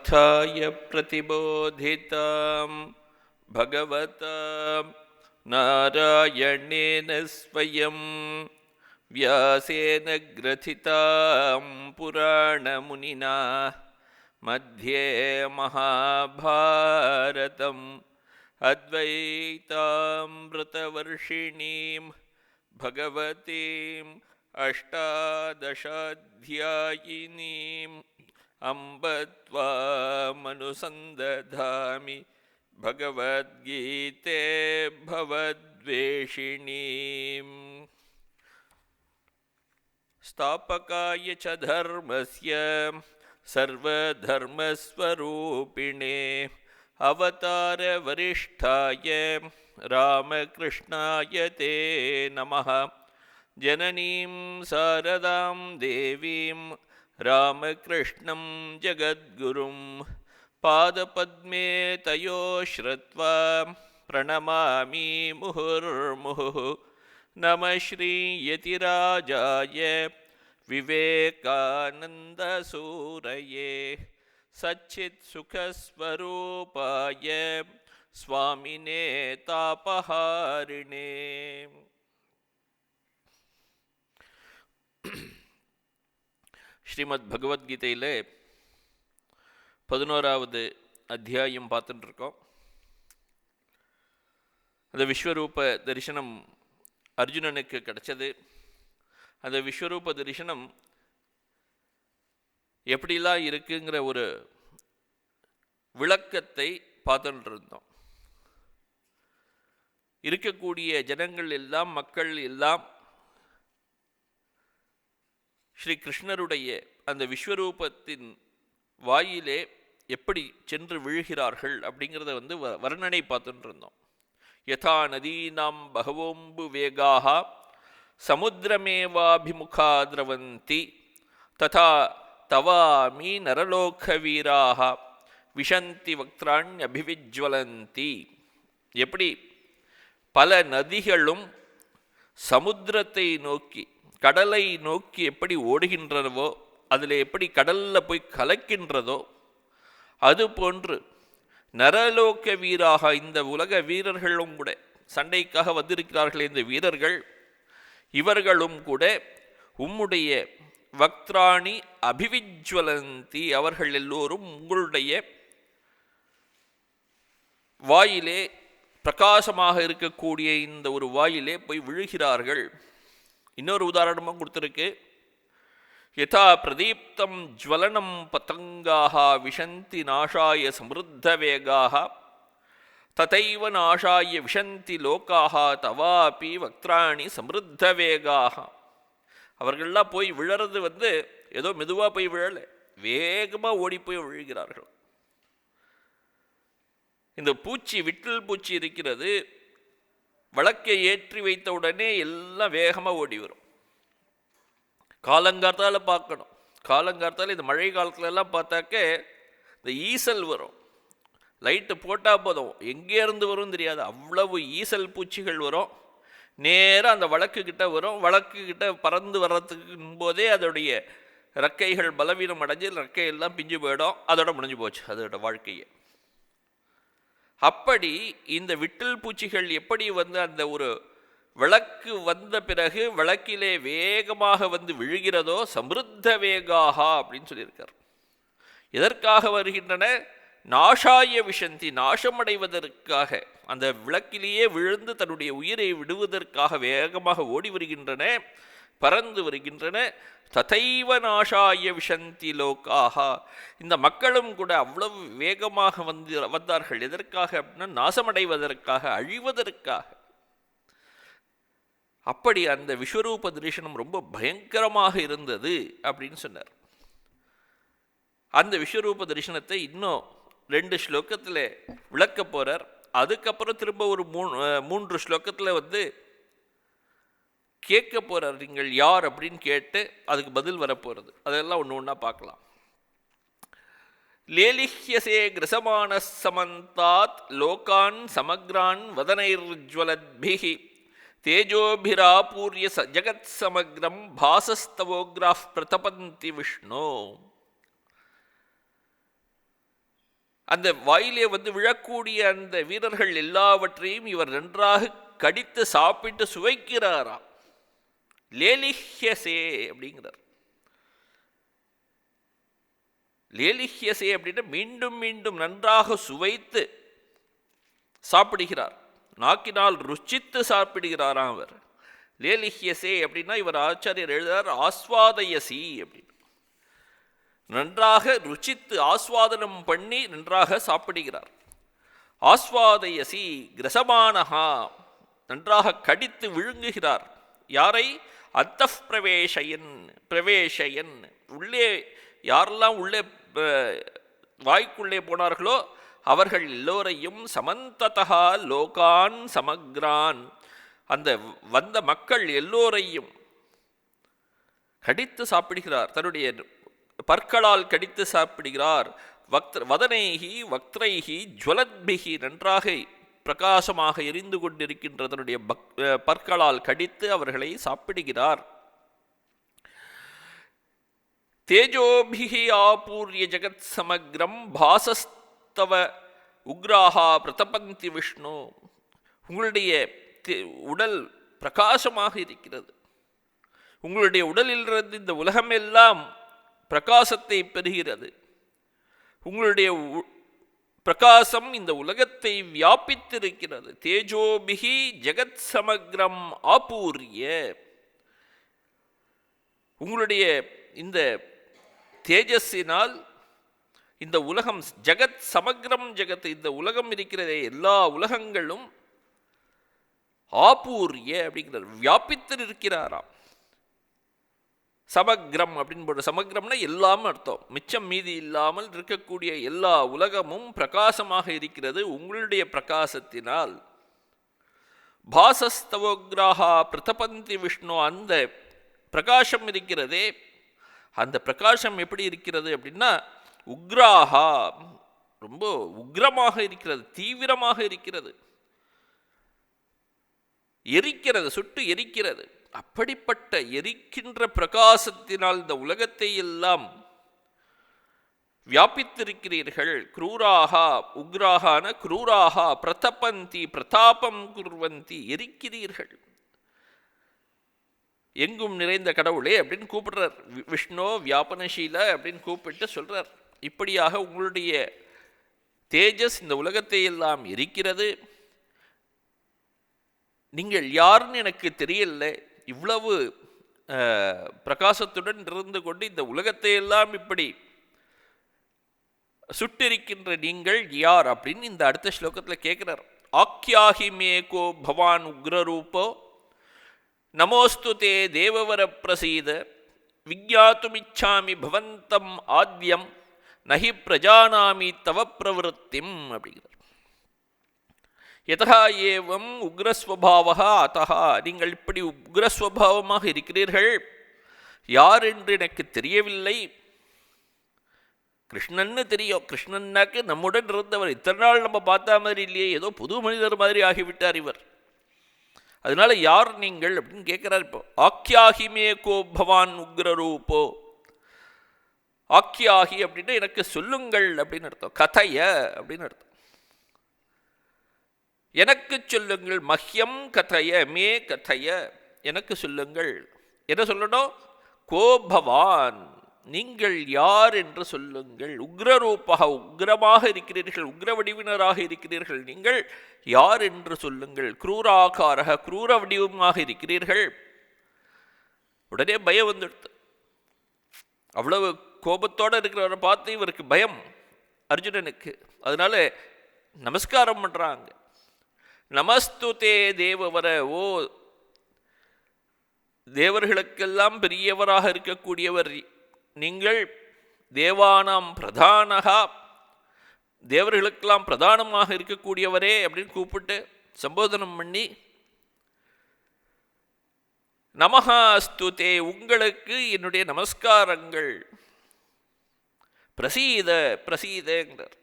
उत्थाय प्रतिबोधितां भगवता नारायणेन स्वयं व्यासेन ग्रथितां पुराणमुनिना मध्ये महाभारतम् अद्वैतामृतवर्षिणीं भगवतीम् अष्टादशाध्यायिनीम् अम्ब त्वामनुसन्दधामि भगवद्गीते भवद्वेषिणीम् स्थापकाय च धर्मस्य सर्वधर्मस्वरूपिणे अवतारवरिष्ठाय रामकृष्णाय ते नमः। जननीं शारदां देवीं रामकृष्णं जगद्गुरुं पादपद्मे तयो श्रुत्वा प्रणमामि मुहुर्मुहुः। नमः श्रीयतिराजाय विवेकानन्दसूरये सच्चित्सुखस्वरूपाय स्वामिने तापहारिणे। ஸ்ரீமத் பகவத்கீதையில் 11வது அத்தியாயம் பார்த்துட்டு இருக்கோம். அந்த விஸ்வரூப தரிசனம் அர்ஜுனனுக்கு கிடைச்சது. அந்த விஸ்வரூப தரிசனம் எப்படிலாம் இருக்குங்கிற ஒரு விளக்கத்தை பார்த்துட்டு இருந்தோம். இருக்கக்கூடிய ஜனங்கள் எல்லாம், மக்கள் எல்லாம் ஸ்ரீ கிருஷ்ணருடைய அந்த விஸ்வரூபத்தின் வாயிலே எப்படி சென்று விழுகிறார்கள் அப்படிங்கிறத வர்ணனை பார்த்துட்டு இருந்தோம். யதா நதீனாம் பகவோம்பு வேகாக சமுத்திரமேவாபிமுகா திரவந்தி ததா தவாமி நரலோகவீராக விஷந்தி வக்திராண்யபிவிஜ்வலந்தி. எப்படி பல நதிகளும் சமுத்திரத்தை நோக்கி, கடலை நோக்கி எப்படி ஓடுகின்றனவோ, அதில் எப்படி கடலில் போய் கலக்கின்றதோ, அதுபோன்று நரலோக வீராக இந்த உலக வீரர்களும் கூட, சண்டைக்காக வந்திருக்கிறார்கள் இந்த வீரர்கள், இவர்களும் கூட உம்முடைய வக்திராணி அபிவிஜ்வலந்தி, அவர்கள் எல்லோரும் உங்களுடைய வாயிலே, பிரகாசமாக இருக்கக்கூடிய இந்த ஒரு வாயிலே போய் விழுகிறார்கள். இன்னொரு உதாரணமும் கொடுத்துருக்கு. யதா பிரதீப்தம் ஜ்வலனம் பதங்காக விஷந்தி நாஷாய சம்ருத்த வேகாக ததைவ நாஷாய விஷந்தி லோகாக தவாபி வக்திராணி சம்ருத்த வேகாக. அவர்கள்லாம் போய் விழறது ஏதோ மெதுவாக போய் விழலை, வேகமாக ஓடி போய் விழுகிறார்கள். இந்த பூச்சி, விட்டில் பூச்சி இருக்கிறது, வழக்கை ஏற்றி வைத்த உடனே எல்லாம் வேகமாக ஓடி வரும். காலங்காலத்தால் பார்க்கணும். காலங்காலத்தால் இந்த மழை காலத்துலலாம் பார்த்தாக்க இந்த ஈசல் வரும். லைட்டு போட்டால் போதும், எங்கேருந்து வரும் தெரியாது, அவ்வளவு ஈசல் பூச்சிகள் வரும். நேராக அந்த வழக்குக்கிட்ட வரும். வழக்குக்கிட்ட பறந்து வர்றதுக்கு போதே அதோடைய ரெக்கைகள் பலவீனம் அடைஞ்சு ரெக்கையெல்லாம் பிஞ்சு போயிடும். அதோட முடிஞ்சு போச்சு அதோட வாழ்க்கையை. அப்படி இந்த விட்டில் பூச்சிகள் எப்படி அந்த ஒரு விளக்கு வந்த பிறகு விளக்கிலே வேகமாக விழுகிறதோ, சம்ருத்த வேகாக அப்படின்னு சொல்லியிருக்கார். எதற்காக வருகின்றன? நாஷாய விஷந்தி, நாசமடைவதற்காக, அந்த விளக்கிலேயே விழுந்து தன்னுடைய உயிரை விடுவதற்காக வேகமாக ஓடி வருகின்றன, பறந்து வருகின்றன. ததைவ நாஷாய விஷந்தி லோகாக, இந்த மக்களும் கூட அவ்வளவு வேகமாக வந்தார்கள். எதற்காக அப்படின்னா நாசமடைவதற்காக, அழிவதற்காக. அப்படி அந்த விஸ்வரூப தரிசனம் ரொம்ப பயங்கரமாக இருந்தது அப்படின்னு சொன்னார். அந்த விஸ்வரூப தரிசனத்தை இன்னும் 2 ஸ்லோகத்தில் விளக்க போறார். அதுக்கப்புறம் திரும்ப ஒரு 3 ஸ்லோகத்தில் கேட்க போறார், நீங்கள் யார் அப்படின்னு கேட்டு அதுக்கு பதில் வரப்போகிறது. அதெல்லாம் ஒன்று ஒன்றா பார்க்கலாம். லேலிஹ்யசே கிரசமான சமந்தாத் லோகான் சமக்ரான் வதனைர்ஜ்வலத்பிஹி தேஜோபிராபூர்ய ஜகத் சமக்ரம் பாசஸ்தவோக்ராஃப் பிரதபந்தி விஷ்ணு. அந்த வாயிலே வந்து விழக்கூடிய அந்த வீரர்கள் எல்லாவற்றையும் இவர் நன்றாக கடித்து சாப்பிட்டு சுவைக்கிறாராம். லேலிஹ்யசே அப்படிங்கிறார். லேலிஹ்யசே அப்படின்னா மீண்டும் மீண்டும் நன்றாக சுவைத்து சாப்பிடுகிறார், நாக்கினால் ருச்சித்து சாப்பிடுகிறாராம் அவர். லேலிஹ்யசே அப்படின்னா இவர் ஆச்சாரியர் எழுதுறார் ஆஸ்வாதயசி அப்படின்னு. நன்றாக ருச்சித்து ஆஸ்வாதனம் பண்ணி நன்றாக சாப்பிடுகிறார். ஆஸ்வாதயசி கிரசமானஹா, நன்றாக கடித்து விழுங்குகிறார். யாரை? அத்தஃப் பிரவேசயன், உள்ளே யாரெல்லாம் உள்ளே வாய்க்குள்ளே போனார்களோ அவர்கள் எல்லோரையும் சமந்ததா லோகான் சமக்ரான், அந்த வந்த மக்கள் எல்லோரையும் கடித்து சாப்பிடுகிறார், தன்னுடைய பற்களால் கடித்து சாப்பிடுகிறார். வதனைகி வக்திரைகி ஜுவலத்பிகி, நன்றாக பிரகாசமாக எரிந்து கொண்டிருக்கின்ற தன்னுடைய பற்களால் கடித்து அவர்களை சாப்பிடுகிறார். தேஜோபிகி ஆபூர்ய ஜகத் சமக்ரம் பாசஸ்தவ உக்ராஹா பிரதபந்தி விஷ்ணு, உங்களுடைய உடல் பிரகாசமாக இருக்கிறது, உங்களுடைய உடலிலிருந்து இந்த உலகமெல்லாம் பிரகாசத்தை பெறுகிறது, உங்களுடைய பிரகாசம் இந்த உலகத்தை வியாபித்திருக்கிறது. தேஜோபிகி ஜெகத் சமக்ரம் ஆபூர்ய, உங்களுடைய இந்த தேஜஸினால் இந்த உலகம் ஜெகத் சமக்ரம் ஜெகத், இந்த உலகம் இருக்கிறதே எல்லா உலகங்களும் ஆபூர்ய அப்படிங்கிறார், வியாபித்து இருக்கிறாராம். சமக்ரம் அப்படின்னு போட, சமக்ரம்னா எல்லாம் அர்த்தம், மிச்சம் மீதி இல்லாமல் இருக்கக்கூடிய எல்லா உலகமும் பிரகாசமாக இருக்கிறது உங்களுடைய பிரகாசத்தினால். பாசஸ்தவோக்ராஹா பிரதபந்தி விஷ்ணு, அந்த பிரகாசம் இருக்கிறதே, அந்த பிரகாசம் எப்படி இருக்கிறது அப்படின்னா உக்ராஹா, ரொம்ப உக்ரமாக இருக்கிறது, தீவிரமாக இருக்கிறது, எரிக்கிறது, சுட்டு எரிக்கிறது. அப்படிப்பட்ட எரிக்கின்ற பிரகாசத்தினால் இந்த உலகத்தை எல்லாம் வியாபித்திருக்கிறீர்கள். குரூராகா, உக்ராகான குரூராகா, பிரதபந்தி பிரதாபம் குர்வந்தி, எரிக்கிறீர்கள். எங்கும் நிறைந்த கடவுளே அப்படின்னு கூப்பிடுறார். விஷ்ணு வியாபனசீல அப்படின்னு கூப்பிட்டு சொல்றார். இப்படியாக உங்களுடைய தேஜஸ் இந்த உலகத்தை எல்லாம் எரிக்கிறது. நீங்கள் யாருன்னு எனக்கு தெரியல, இவ்வளவு பிரகாசத்துடன் இருந்து கொண்டு இந்த உலகத்தை எல்லாம் இப்படி சுட்டிருக்கின்ற நீங்கள் யார் அப்படின்னு இந்த அடுத்த ஸ்லோகத்தில் கேட்கிறார். ஆக்யாஹி மேகோ பவான் உக்ரரூபோ நமோஸ்து தே தேவவர பிரசீத விஜ்ஞாத்துமிச்சாமி பவந்தம் ஆத்யம் நஹி பிரஜானாமி தவ பிரவருத்திம் அப்படிங்கிறார். யதா ஏவம் உக்ரஸ்வபாவா அத்தா, நீங்கள் இப்படி உக்ரஸ்வபாவமாக இருக்கிறீர்கள், யார் என்று எனக்கு தெரியவில்லை. கிருஷ்ணன்னு தெரியும், கிருஷ்ணன்னாக்கு நம்முடன் இருந்தவர், இத்தனை நாள் நம்ம பார்த்த மாதிரி இல்லையே, ஏதோ புது மனிதர் மாதிரி ஆகிவிட்டார் இவர், அதனால யார் நீங்கள் அப்படின்னு கேட்கிறார். இப்போ ஆக்யாஹிமே கோ பவான் உக்ரரூபோ, ஆக்யாஹி அப்படின்னா எனக்கு சொல்லுங்கள் அப்படின்னு அர்த்தம், கதைய அப்படின்னு அர்த்தம், எனக்கு சொல்லுங்கள். மஹ்யம் கதைய, மே கதைய, எனக்கு சொல்லுங்கள். என்ன சொல்லணும்? கோ பவான், நீங்கள் யார் என்று சொல்லுங்கள். உக்ரரூபா, உக்ரமாக இருக்கிறீர்கள், உக்ர வடிவினராக இருக்கிறீர்கள், நீங்கள் யார் என்று சொல்லுங்கள். குரூராகாரக, குரூர வடிவமாக இருக்கிறீர்கள். உடனே பயம் வந்துடுது. அவ்வளவு கோபத்தோடு இருக்கிறவரை பார்த்து இவருக்கு பயம் அர்ஜுனனுக்கு. அதனால நமஸ்காரம் பண்றாங்க. நமஸ்துதே தேவவர, ஓ தேவர்களுக்கெல்லாம் பெரியவராக இருக்கக்கூடியவர் நீங்கள், தேவானாம் பிரதானகா, தேவர்களுக்கெல்லாம் பிரதானமாக இருக்கக்கூடியவரே அப்படின்னு கூப்பிட்டு சம்போதனம் பண்ணி, நமஹா அஸ்துதே, உங்களுக்கு என்னுடைய நமஸ்காரங்கள், பிரசீத பிரசீதங்கிறார்.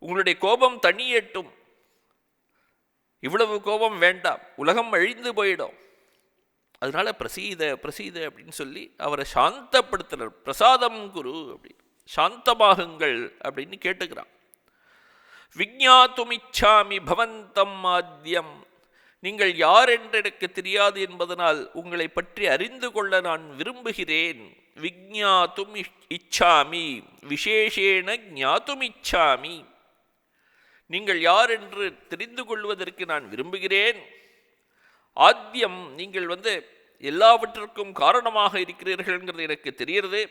உங்களுடைய கோபம் தணியட்டும், இவ்வளவு கோபம் வேண்டாம், உலகம் அழிந்து போயிடும், அதனால பிரசீத பிரசீத அப்படின்னு சொல்லி அவரை சாந்தப்படுத்துறார். பிரசாதம் குரு அப்படி சாந்தமாகுங்கள் அப்படின்னு கேட்டுக்கிறான். விஜ்ஞாதுமிச்சாமி பவந்தம் ஆத்யம், நீங்கள் யார் என்று எனக்கு தெரியாது என்பதனால் உங்களை பற்றி அறிந்து கொள்ள நான் விரும்புகிறேன். விஜ்ஞாதும் இச்சாமி விசேஷேன ஞாதுமிச்சாமி, நீங்கள் யார் என்று தெரிந்து கொள்வதற்கு நான் விரும்புகிறேன். ஆத்யம், நீங்கள் எல்லாவற்றிற்கும் காரணமாக இருக்கிறீர்கள்ங்கிறது எனக்கு தெரிகிறது.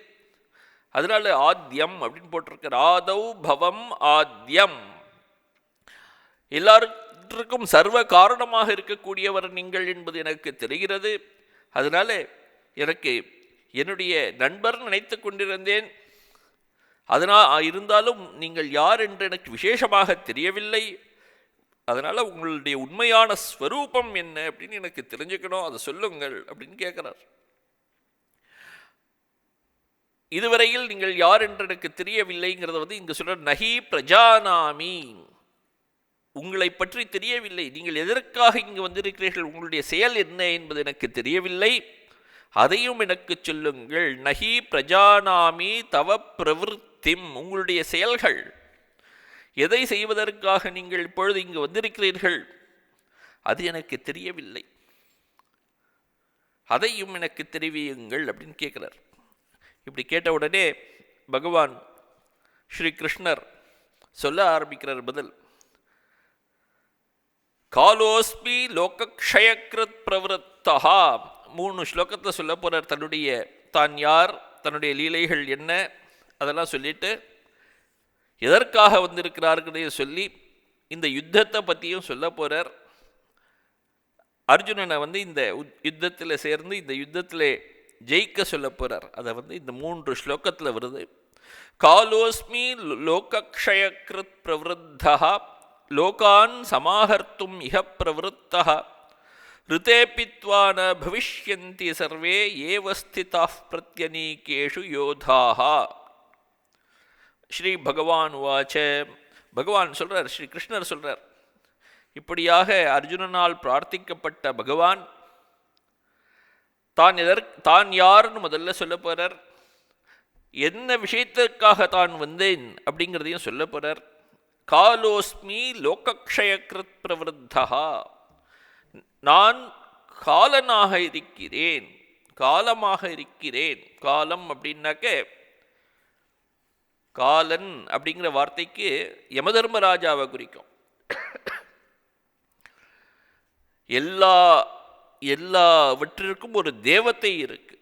அதனால ஆத்யம் அப்படின்னு போட்டிருக்கிற. ஆதௌ பவம் ஆத்யம், எல்லாருக்கும் சர்வ காரணமாக இருக்கக்கூடியவர் நீங்கள் என்பது எனக்கு தெரிகிறது. அதனால எனக்கு என்னுடைய நண்பர் நினைத்து கொண்டிருந்தேன். இருந்தாலும் நீங்கள் யார் என்று எனக்கு விசேஷமாக தெரியவில்லை. அதனால உங்களுடைய உண்மையான ஸ்வரூபம் என்ன அப்படின்னு எனக்கு தெரிஞ்சுக்கணும், அதை சொல்லுங்கள் அப்படின்னு கேட்கிறார். இதுவரையில் நீங்கள் யார் என்று எனக்கு தெரியவில்லைங்கிறத இங்க சொல்ற. நஹி பிரஜானாமி, உங்களை பற்றி தெரியவில்லை, நீங்கள் எதற்காக இங்கு வந்திருக்கிறீர்கள், உங்களுடைய செயல் என்ன என்பது எனக்கு தெரியவில்லை, அதையும் எனக்கு சொல்லுங்கள். நஹி பிரஜானாமி தவ பிரவிற்த்திம், உங்களுடைய செயல்கள், எதை செய்வதற்காக நீங்கள் இப்பொழுது இங்கு வந்திருக்கிறீர்கள் அது எனக்கு தெரியவில்லை, அதையும் எனக்கு தெரிவியுங்கள் அப்படின்னு கேட்கிறார். இப்படி கேட்ட உடனே பகவான் ஸ்ரீ கிருஷ்ணர் சொல்ல ஆரம்பிக்கிறார் பதில். காலோஸ்மி லோகக்ஷயக்ருத் பிரவருத்தஹா, 3 ஸ்லோகத்தில் சொல்ல போறார். தான் யார், தன்னுடைய லீலைகள் என்ன, அதெல்லாம் சொல்லிட்டு எதற்காக வந்திருக்கிறார்களே சொல்லி இந்த யுத்தத்தை பற்றியும் சொல்ல போறார். அர்ஜுனனை இந்த யுத்தத்தில் சேர்ந்து இந்த யுத்தத்தில் ஜெயிக்க சொல்ல போறார். அதை இந்த 3 ஸ்லோகத்தில் வருது. காலோஸ்மி லோகக்ஷயக்ருத் பிரவருத்தஹா லோகான் சமாஹர்த்தும் இஹ பிரவருத்தஹ ரிதேபித்வா ந பவிஷ்யந்தி சர்வே ஏவ ஸ்திதாஃ பிரத்யநீகேஷு யோதாஹ. ஸ்ரீ பகவான் உவாச்ச, பகவான் சொல்றார், ஸ்ரீ கிருஷ்ணர் சொல்றார். இப்படியாக அர்ஜுனனால் பிரார்த்திக்கப்பட்ட பகவான் தான் யாருன்னு முதல்ல சொல்ல போறார். என்ன விஷயத்திற்காக தான் வந்தேன் அப்படிங்கிறதையும் சொல்ல போறார். காலோஸ்மி லோகக்ஷயக்ருத் பிரவருத்தஹா, நான் காலனாக இருக்கிறேன், காலமாக இருக்கிறேன். காலம் அப்படின்னாக்க, காலன் அப்படிங்கிற வார்த்தைக்கு யமதர்மராஜாவை குறிக்கும். எல்லாவற்றிற்கும் ஒரு தேவதை இருக்கு.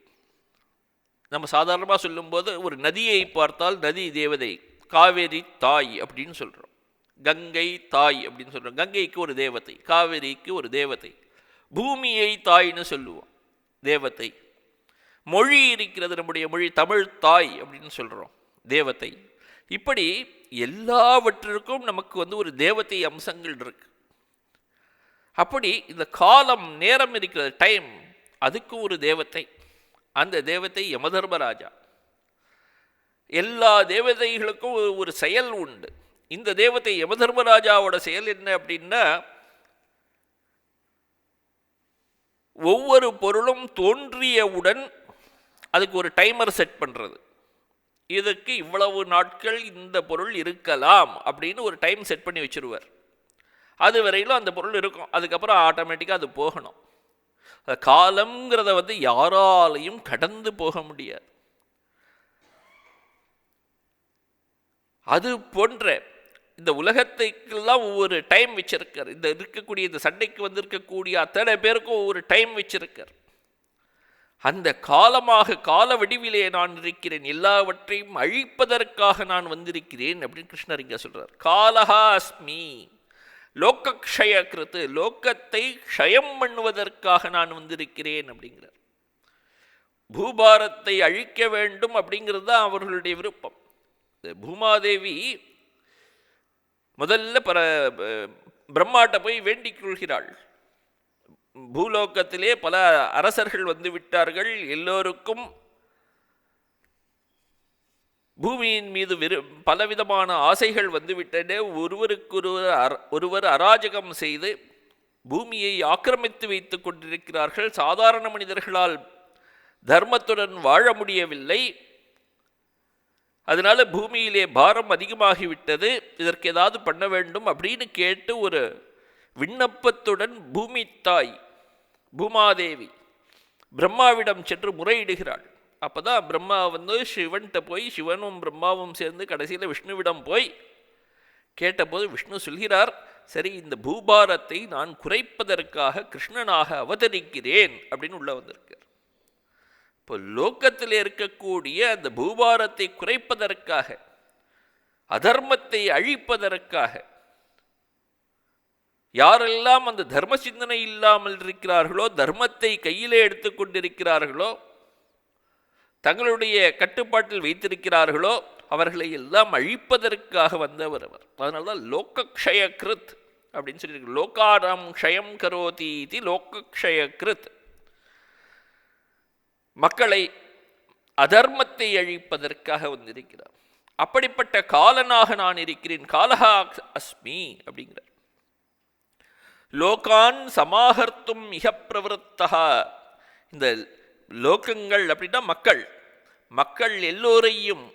நம்ம சாதாரணமாக சொல்லும்போது ஒரு நதியை பார்த்தால் நதி தேவதை, காவேரி தாய் அப்படின்னு சொல்கிறோம், கங்கை தாய் அப்படின்னு சொல்கிறோம். கங்கைக்கு ஒரு தேவதை, காவேரிக்கு ஒரு தேவதை, பூமியை தாய்னு சொல்லுவோம், தேவதை. மொழி இருக்கிறது, நம்முடைய மொழி தமிழ் தாய் அப்படின்னு சொல்கிறோம், தேவதை. இப்படி எல்லாவற்றிற்கும் நமக்கு ஒரு தேவதை அம்சங்கள் இருக்கு. அப்படி இந்த காலம், நேரம் இருக்கிறது, டைம், அதுக்கு ஒரு தேவதை. அந்த தேவதை யமதர்மராஜா. எல்லா தேவதைகளுக்கும் ஒரு செயல் உண்டு. இந்த தேவதை யமதர்மராஜாவோட செயல் என்ன அப்படின்னா, ஒவ்வொரு பொருளும் தோன்றியவுடன் அதுக்கு ஒரு டைமர் செட் பண்ணுறது. இதற்கு இவ்வளவு நாட்கள் இந்த பொருள் இருக்கலாம் அப்படின்னு ஒரு டைம் செட் பண்ணி வச்சுருவார். அது வரையிலும் அந்த பொருள் இருக்கும், அதுக்கப்புறம் ஆட்டோமேட்டிக்காக அது போகணும். காலம்ங்கிறத யாராலையும் கடந்து போக முடியாது. அது போன்ற இந்த உலகத்துக்கெல்லாம் ஒவ்வொரு டைம் வச்சிருக்கார். இந்த இருக்கக்கூடிய இந்த சண்டைக்கு இருக்கக்கூடிய அத்தனை பேருக்கும் ஒவ்வொரு டைம் வச்சிருக்கார். அந்த காலமாக, கால வடிவிலே நான் இருக்கிறேன், எல்லாவற்றையும் அழிப்பதற்காக நான் வந்திருக்கிறேன் அப்படின்னு கிருஷ்ணர் இங்க சொல்றார். காலஹா அஸ்மி லோகக்ஷய கிருத்து, லோகத்தை க்ஷயம் பண்ணுவதற்காக நான் வந்திருக்கிறேன் அப்படிங்கிறார். பூபாரத்தை அழிக்க வேண்டும் அப்படிங்கிறது தான் அவர்களுடைய விருப்பம். பூமாதேவி முதல்ல பிரம்மாட்ட போய் வேண்டிக் கொள்கிறாள். பூலோகத்திலே பல அரசர்கள் வந்து விட்டார்கள், எல்லோருக்கும் பூமியின் மீது பலவிதமான ஆசைகள் வந்துவிட்டன. ஒருவர் அராஜகம் செய்து பூமியை ஆக்கிரமித்து வைத்துக் கொண்டிருக்கிறார்கள். சாதாரண மனிதர்களால் தர்மத்துடன் வாழ முடியவில்லை. அதனால பூமியிலே பாரம் அதிகமாகிவிட்டது, இதற்கு ஏதாவது பண்ண வேண்டும் அப்படின்னு கேட்டு ஒரு விண்ணப்பத்துடன் பூமி தாய் பூமாதேவி பிரம்மாவிடம் சென்று முறையிடுகிறாள். அப்போதான் பிரம்மா சிவன்கிட்ட போய், சிவனும் பிரம்மாவும் சேர்ந்து கடைசியில் விஷ்ணுவிடம் போய் கேட்டபோது விஷ்ணு சொல்கிறார், சரி இந்த பூபாரத்தை நான் குறைப்பதற்காக கிருஷ்ணனாக அவதரிக்கிறேன் அப்படின்னு உள்ள வந்திருக்கார். இப்போ லோக்கத்தில் இருக்கக்கூடிய அந்த பூபாரத்தை குறைப்பதற்காக, அதர்மத்தை அழிப்பதற்காக, யாரெல்லாம் அந்த தர்ம சிந்தனை இல்லாமல் இருக்கிறார்களோ, தர்மத்தை கையிலே எடுத்துக்கொண்டிருக்கிறார்களோ, தங்களுடைய கட்டுப்பாட்டில் வைத்திருக்கிறார்களோ, அவர்களை எல்லாம் அழிப்பதற்காக வந்தவர் அவர். அதனால்தான் லோகக்ஷயகிருத் அப்படின்னு சொல்லியிருக்கு. லோகாராம் க்ஷயம் கரோதி இது லோகக்ஷயகிருத். மக்களை அதர்மத்தை அழிப்பதற்காக வந்திருக்கிறார். அப்படிப்பட்ட காலனாக நான் இருக்கிறேன், காலஹா அஸ்மி அப்படிங்கிறார். லோகான் சமாஹர்த்தும் மிக பிரவருத்தா. இந்த லோகங்கள் அப்படின்னா மக்கள் எல்லோரையும்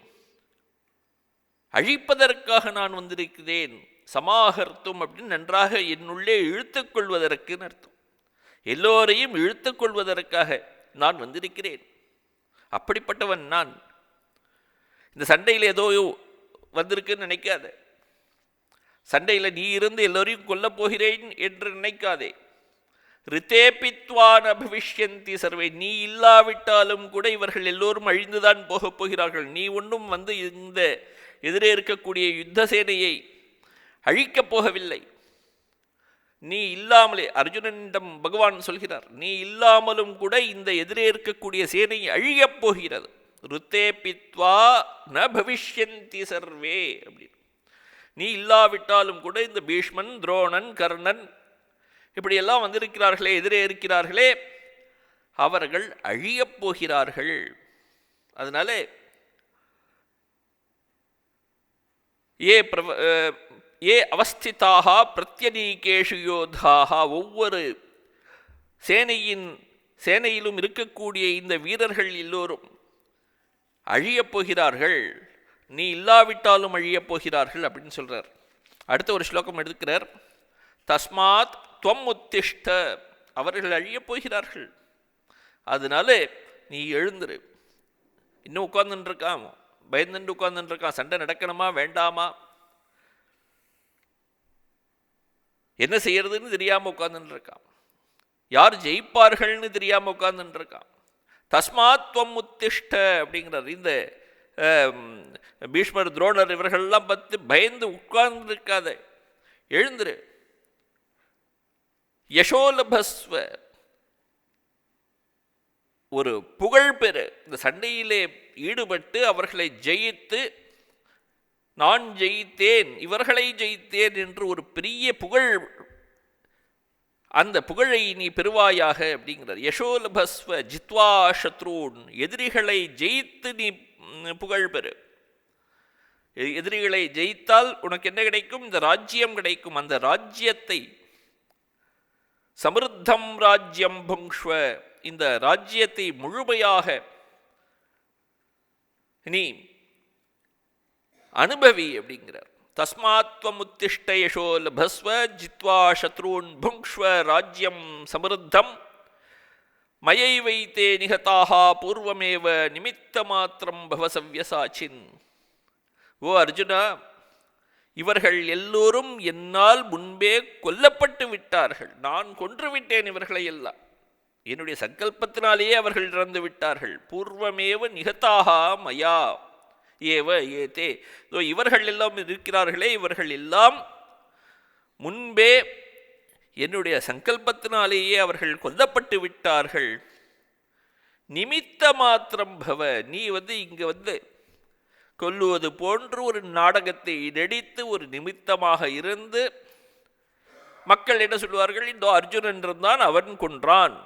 அழிப்பதற்காக நான் வந்திருக்கிறேன். சமாஹர்த்தும் அப்படின்னு நன்றாக என்னுள்ளே இழுத்துக்கொள்வதற்குன்னு அர்த்தம். எல்லோரையும் இழுத்துக்கொள்வதற்காக நான் வந்திருக்கிறேன். அப்படிப்பட்டவன் நான். இந்த சண்டையில் ஏதோ வந்திருக்குன்னு நினைக்காத. சண்டையில் நீ இருந்து எல்லோரையும் கொல்லப் போகிறேன் என்று நினைக்காதே. ரித்தேபித்வான பவிஷ்யந்தி சர்வே. நீ இல்லாவிட்டாலும் கூட இவர்கள் எல்லோரும் அழிந்துதான் போகப் போகிறார்கள். நீ ஒன்றும் இந்த எதிரே இருக்கக்கூடிய யுத்த சேனையை அழிக்கப் போகவில்லை. நீ இல்லாமலே, அர்ஜுனனிடம் பகவான் சொல்கிறார், நீ இல்லாமலும் கூட இந்த எதிரே இருக்கக்கூடிய சேனை அழியப் போகிறது. ருத்தேபித்வா ந பவிஷ்யந்தி சர்வே அப்படின்னு. நீ இல்லாவிட்டாலும் கூட இந்த பீஷ்மன், துரோணன், கர்ணன் இப்படியெல்லாம் வந்திருக்கிறார்களே, எதிரே இருக்கிறார்களே, அவர்கள் அழியப் போகிறார்கள். அதனால ஏ அவஸ்திதாக பிரத்யநீகேஷு யோதாக. ஒவ்வொரு சேனையிலும் இருக்கக்கூடிய இந்த வீரர்கள் எல்லோரும் அழியப் போகிறார்கள். நீ இல்லாவிட்டாலும் அழியப் போகிறார்கள் அப்படின்னு சொல்றார். அடுத்த ஒரு ஸ்லோகம் எடுக்கிறார். தஸ்மாத் துவம் உத்திஷ்ட. அவர்கள் அழியப் போகிறார்கள், அதனால நீ எழுந்துரு. இன்னும் உட்கார்ந்துட்டு இருக்கான், பயந்துட்டு உட்கார்ந்துட்டு இருக்கான். சண்டை நடக்கணுமா வேண்டாமா, என்ன செய்யறதுன்னு தெரியாமல் உட்கார்ந்துட்டு இருக்கான். யார் ஜெயிப்பார்கள்னு தெரியாமல் உட்கார்ந்துட்டு இருக்கான். தஸ்மாத்வம் உத்திஷ்ட அப்படிங்கிறார். இந்த பீஷ்மர், துரோணர் இவர்கள்லாம் பார்த்து பயந்து உட்கார்ந்து இருக்காத, எழுந்துரு. யசோலபஸ்வ. ஒரு புகழ் பெறு. இந்த சண்டையிலே ஈடுபட்டு அவர்களை ஜெயித்து, நான் ஜெயித்தேன், இவர்களை ஜெயித்தேன் என்று ஒரு பெரிய புகழ், அந்த புகழை நீ பெறுவாயாக அப்படிங்கிறார். யசோலபஸ்வ ஜித்வா சத்ரூன். எதிரிகளை ஜெயித்து நீ புகழ் பெறு. எதிரிகளை ஜெயித்தால் உனக்கு என்ன கிடைக்கும்? இந்த ராஜ்யம் கிடைக்கும். அந்த ராஜ்யத்தை, சமிருத்தம் ராஜ்யம் புங்ஷ்வ, இந்த ராஜ்யத்தை முழுமையாக நீ அனுபவி அப்படிங்கிறார். தஸ்மாத்வம் உத்திஷ்ட யசோ லபஸ்வ ஜித்வா சத்ரூன் புங்ஷ்வ ராஜ்யம் சமிருத்தம் மயை வைத்தே நிகதாக பூர்வமேவ நிமித்த மாத்திரம் பவசவ்யசாச்சின். ஓ அர்ஜுனா, இவர்கள் எல்லோரும் என்னால் முன்பே கொல்லப்பட்டு விட்டார்கள். நான் கொன்றுவிட்டேன் இவர்களை எல்லாம். என்னுடைய சங்கல்பத்தினாலேயே அவர்கள் இறந்து விட்டார்கள். பூர்வமேவ நிகதாக மயா ஏவ ஏதே. இவர்கள் எல்லாம் இருக்கிறார்களே, இவர்கள் எல்லாம் முன்பே என்னுடைய சங்கல்பத்தினாலேயே அவர்கள் கொல்லப்பட்டு விட்டார்கள். நிமித்த மாத்திரம் பவ. நீ இங்கே கொல்லுவது போன்று ஒரு நாடகத்தை நடித்து ஒரு நிமித்தமாக இருந்து, மக்கள் என்ன சொல்வார்கள்? இந்த அர்ஜுனன் இருந்தான், அவன் கொன்றான்.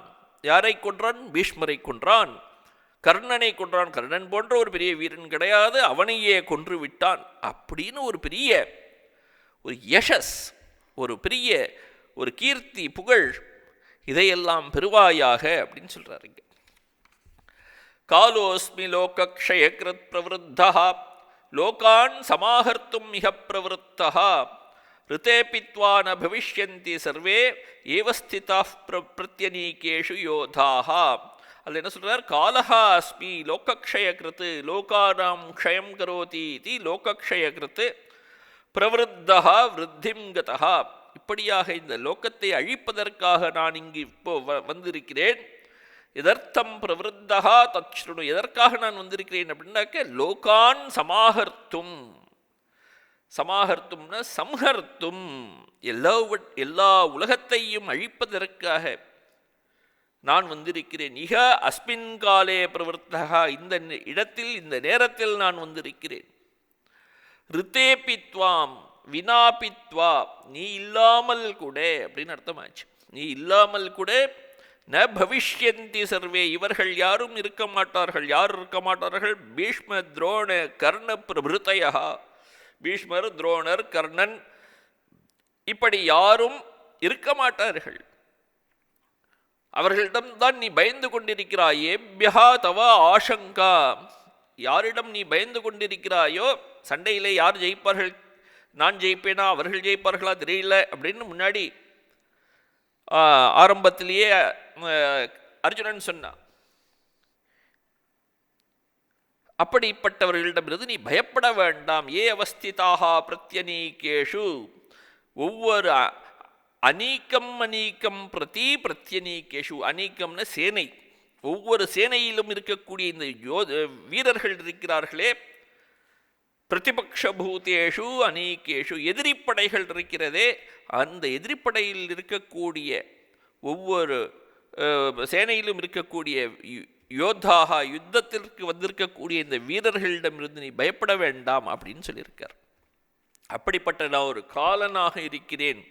யாரை கொன்றான்? பீஷ்மரை கொன்றான், கர்ணனை கொன்றான். கர்ணன் போன்ற ஒரு பெரிய வீரன் கிடையாது, அவனையே கொன்று விட்டான் அப்படின்னு ஒரு பெரிய ஒரு யசஸ், ஒரு பெரிய ஒரு கீர்த்தி, புகழ், இதையெல்லாம் பெறுவாயாக அப்படின்னு சொல்றாருங்க. காலோஸ்மி லோகக்ஷயக்ருத் பிரவருத்தா லோகான் சமாஹர்த்தும் மிக பிரவருத்தः ரிதேபித்வா ந பவிஷ்யந்தி சர்வே ஏவஸ்திதாः பிரத்யநீகேஷு யோதாः. அதில் என்ன சொல்றார்? காலஹா அஸ்மி லோகக்ஷய கிருத்து லோகானாம் க்ஷயம் கரோதி இது லோகக்ஷய கிருத்து பிரவருத்தா விருத்திம் கதா. இப்படியாக இந்த லோகத்தை அழிப்பதற்காக நான் இங்கு இப்போ வந்திருக்கிறேன். எதர்த்தம் பிரவருத்தா தச்ருணு, எதற்காக நான் வந்திருக்கிறேன் அப்படின்னாக்க லோகான் சமாஹர்த்தும். சமாஹர்த்தும்னா சம்ஹர்த்தும், எல்லா உலகத்தையும் அழிப்பதற்காக நான் வந்திருக்கிறேன். இக அஸ்மின் காலே பிரவருத்தா, இந்த இடத்தில் இந்த நேரத்தில் நான் வந்திருக்கிறேன். ரிதேபித்வாம் வினாபித்வா, நீ இல்லாமல் கூட அப்படின்னு அர்த்தமாச்சு. நீ இல்லாமல் கூட ந பவிஷ்யந்தி சர்வே, இவர்கள் யாரும் இருக்க மாட்டார்கள். யார் இருக்க மாட்டார்கள்? பீஷ்ம துரோண கர்ண பிரபிருத்தயா, பீஷ்மர் துரோணர் கர்ணன் இப்படி யாரும் இருக்க மாட்டார்கள். அவர்களிடம்தான் நீ பயந்து கொண்டிருக்கிறாய். ஏபியா தவ ஆசங்கா, யாரிடம் நீ பயந்து கொண்டிருக்கிறாயோ, சண்டையிலே யார் ஜெயிப்பார்கள், நான் ஜெயிப்பேனா அவர்கள் ஜெயிப்பார்களா தெரியல அப்படின்னு முன்னாடி ஆரம்பத்திலேயே அர்ஜுனன் சொன்னான். அப்படிப்பட்டவர்களிடமிருந்து நீ பயப்பட வேண்டாம். ஏ அவஸ்திதாக பிரத்யநீகேஷு, ஒவ்வொரு அநீக்கம் அநீக்கம் பிரதி பிரத்யநீகேஷு, அநீக்கம்னு சேனை, ஒவ்வொரு சேனையிலும் இருக்கக்கூடிய இந்த வீரர்கள் இருக்கிறார்களே, பிரதிபக்ஷபூதேஷு அநீகேஷு, எதிரிப்படைகள் இருக்கிறதே, அந்த எதிரிப்படையில் இருக்கக்கூடிய ஒவ்வொரு சேனையிலும் இருக்கக்கூடிய யோத்தாக, யுத்தத்திற்கு வந்திருக்கக்கூடிய இந்த வீரர்களிடமிருந்து நீ பயப்பட வேண்டாம் அப்படின்னு சொல்லியிருக்கார். அப்படிப்பட்ட நான் ஒரு காலனாக இருக்கிறேன்,